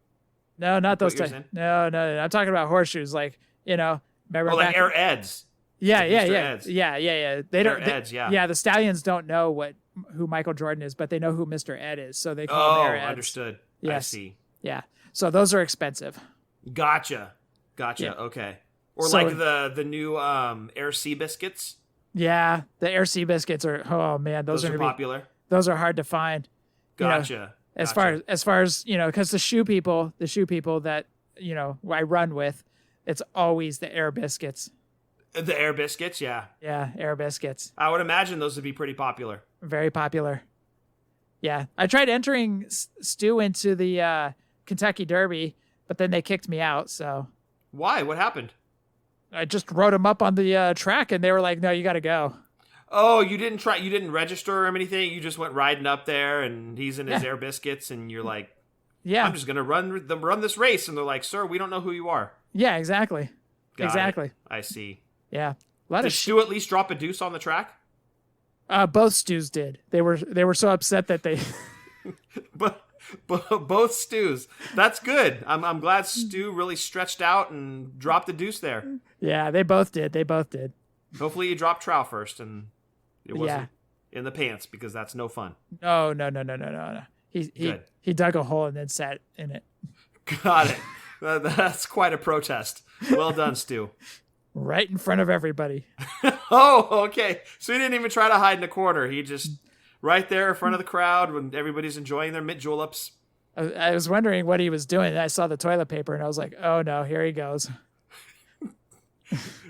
S2: No, not those.
S1: yours in?
S2: No. I'm talking about horseshoes. Like remember?
S1: Oh, like Air Eds.
S2: Yeah.
S1: Eds.
S2: Yeah. They don't.
S1: Eds, yeah.
S2: Yeah, the stallions don't know who Michael Jordan is, but they know who Mr. Ed is, so they call him Air Eds.
S1: Understood.
S2: Yes.
S1: I see.
S2: Yeah. So those are expensive.
S1: Gotcha.
S2: Yeah.
S1: Okay. Or
S2: So-
S1: like the new Air Sea biscuits.
S2: Yeah, the Air Sea biscuits are. Oh man,
S1: Those are
S2: gonna be
S1: popular.
S2: those are hard to find. You know,
S1: Gotcha.
S2: as far as because the shoe people that I run with, it's always the Air biscuits.
S1: The Air biscuits, yeah.
S2: Yeah, Air biscuits,
S1: I would imagine those would be pretty popular.
S2: very popular. Yeah, I tried entering Stu into the Kentucky Derby, but then they kicked me out. So
S1: Why? What happened?
S2: I just wrote him up on the track, and they were like, "No, you got to go."
S1: Oh, you didn't register or anything? You just went riding up there and he's in his Air biscuits and you're like,
S2: Yeah,
S1: I'm just going to run this race. And they're like, sir, we don't know who you are.
S2: yeah, exactly,
S1: Got
S2: exactly.
S1: it. I see.
S2: Yeah, a lot
S1: Did
S2: of
S1: Stu at least drop a deuce on the track?
S2: both Stews did. They were so upset that they.
S1: But both Stews. That's good. I'm glad Stu really stretched out and dropped the deuce there.
S2: Yeah, they both did.
S1: Hopefully you dropped trow first and it wasn't
S2: Yeah.
S1: in the pants because that's no fun.
S2: No. He
S1: Good.
S2: he dug a hole and then sat in it.
S1: Got it. That's quite a protest. Well done, Stu.
S2: Right in front of everybody.
S1: Oh, okay. So he didn't even try to hide in a corner. He just right there in front of the crowd when everybody's enjoying their mint juleps.
S2: I was wondering what he was doing. And I saw the toilet paper and I was like, oh no, here he goes.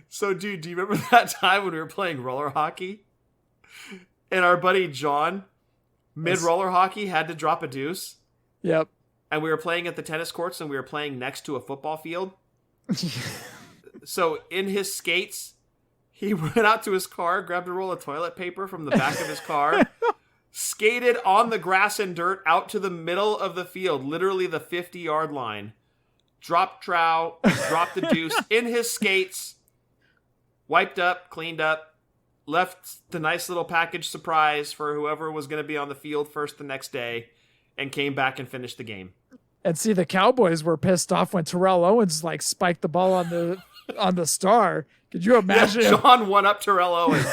S1: So, dude, do you remember that time when we were playing roller hockey? And our buddy John, mid-roller hockey, had to drop a deuce?
S2: Yep.
S1: And we were playing at the tennis courts and we were playing next to a football field. So, in his skates, he went out to his car, grabbed a roll of toilet paper from the back of his car, skated on the grass and dirt out to the middle of the field, literally the 50-yard line, dropped trow, dropped the deuce in his skates, wiped up, cleaned up, left the nice little package surprise for whoever was going to be on the field first the next day, and came back and finished the game.
S2: And see, the Cowboys were pissed off when Terrell Owens spiked the ball on the star. Could you imagine?
S1: Yeah, John won up Terrell Owens.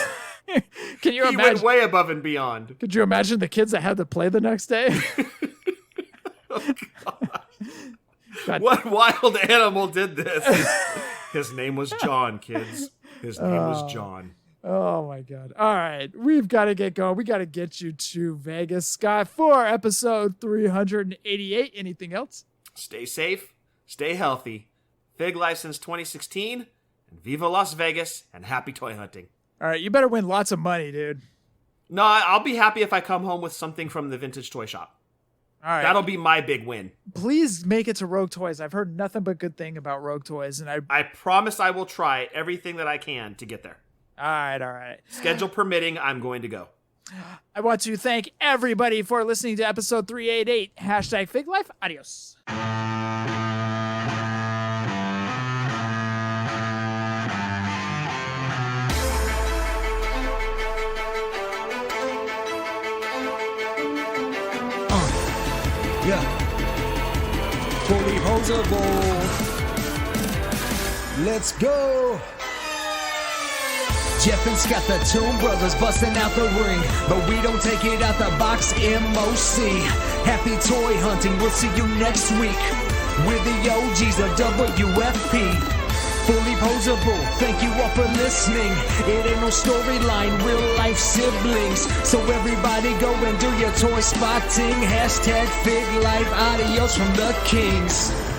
S2: Can you
S1: He
S2: imagine?
S1: went way above and beyond.
S2: Could you imagine the kids that had to play the next day? God.
S1: What wild animal did this? His name was John, kids. His name was John.
S2: Oh my God. All right. We've got to get going. We got to get you to Vegas, Scott, for episode 388. Anything else?
S1: Stay safe, stay healthy. Fig license 2016, and Viva Las Vegas, and happy toy hunting.
S2: All right. You better win lots of money, dude.
S1: No, I'll be happy if I come home with something from the vintage toy shop.
S2: All right.
S1: That'll be my big win.
S2: Please make it to Rogue Toys. I've heard nothing but good thing about Rogue Toys, and
S1: I promise I will try everything that I can to get there.
S2: All right.
S1: Schedule permitting, I'm going to go.
S2: I want to thank everybody for listening to episode 388. Hashtag Fig Life. Adios.
S9: Yeah. Fullyposeable. Let's go. Jeff and Scott, the Toon Brothers, busting out the ring. But we don't take it out the box, MOC. Happy toy hunting, we'll see you next week. We're the OGs of WFP. Fully Poseable, thank you all for listening. It ain't no storyline, real life siblings. So everybody go and do your toy spotting. Hashtag Fig Life, adios from the Kings.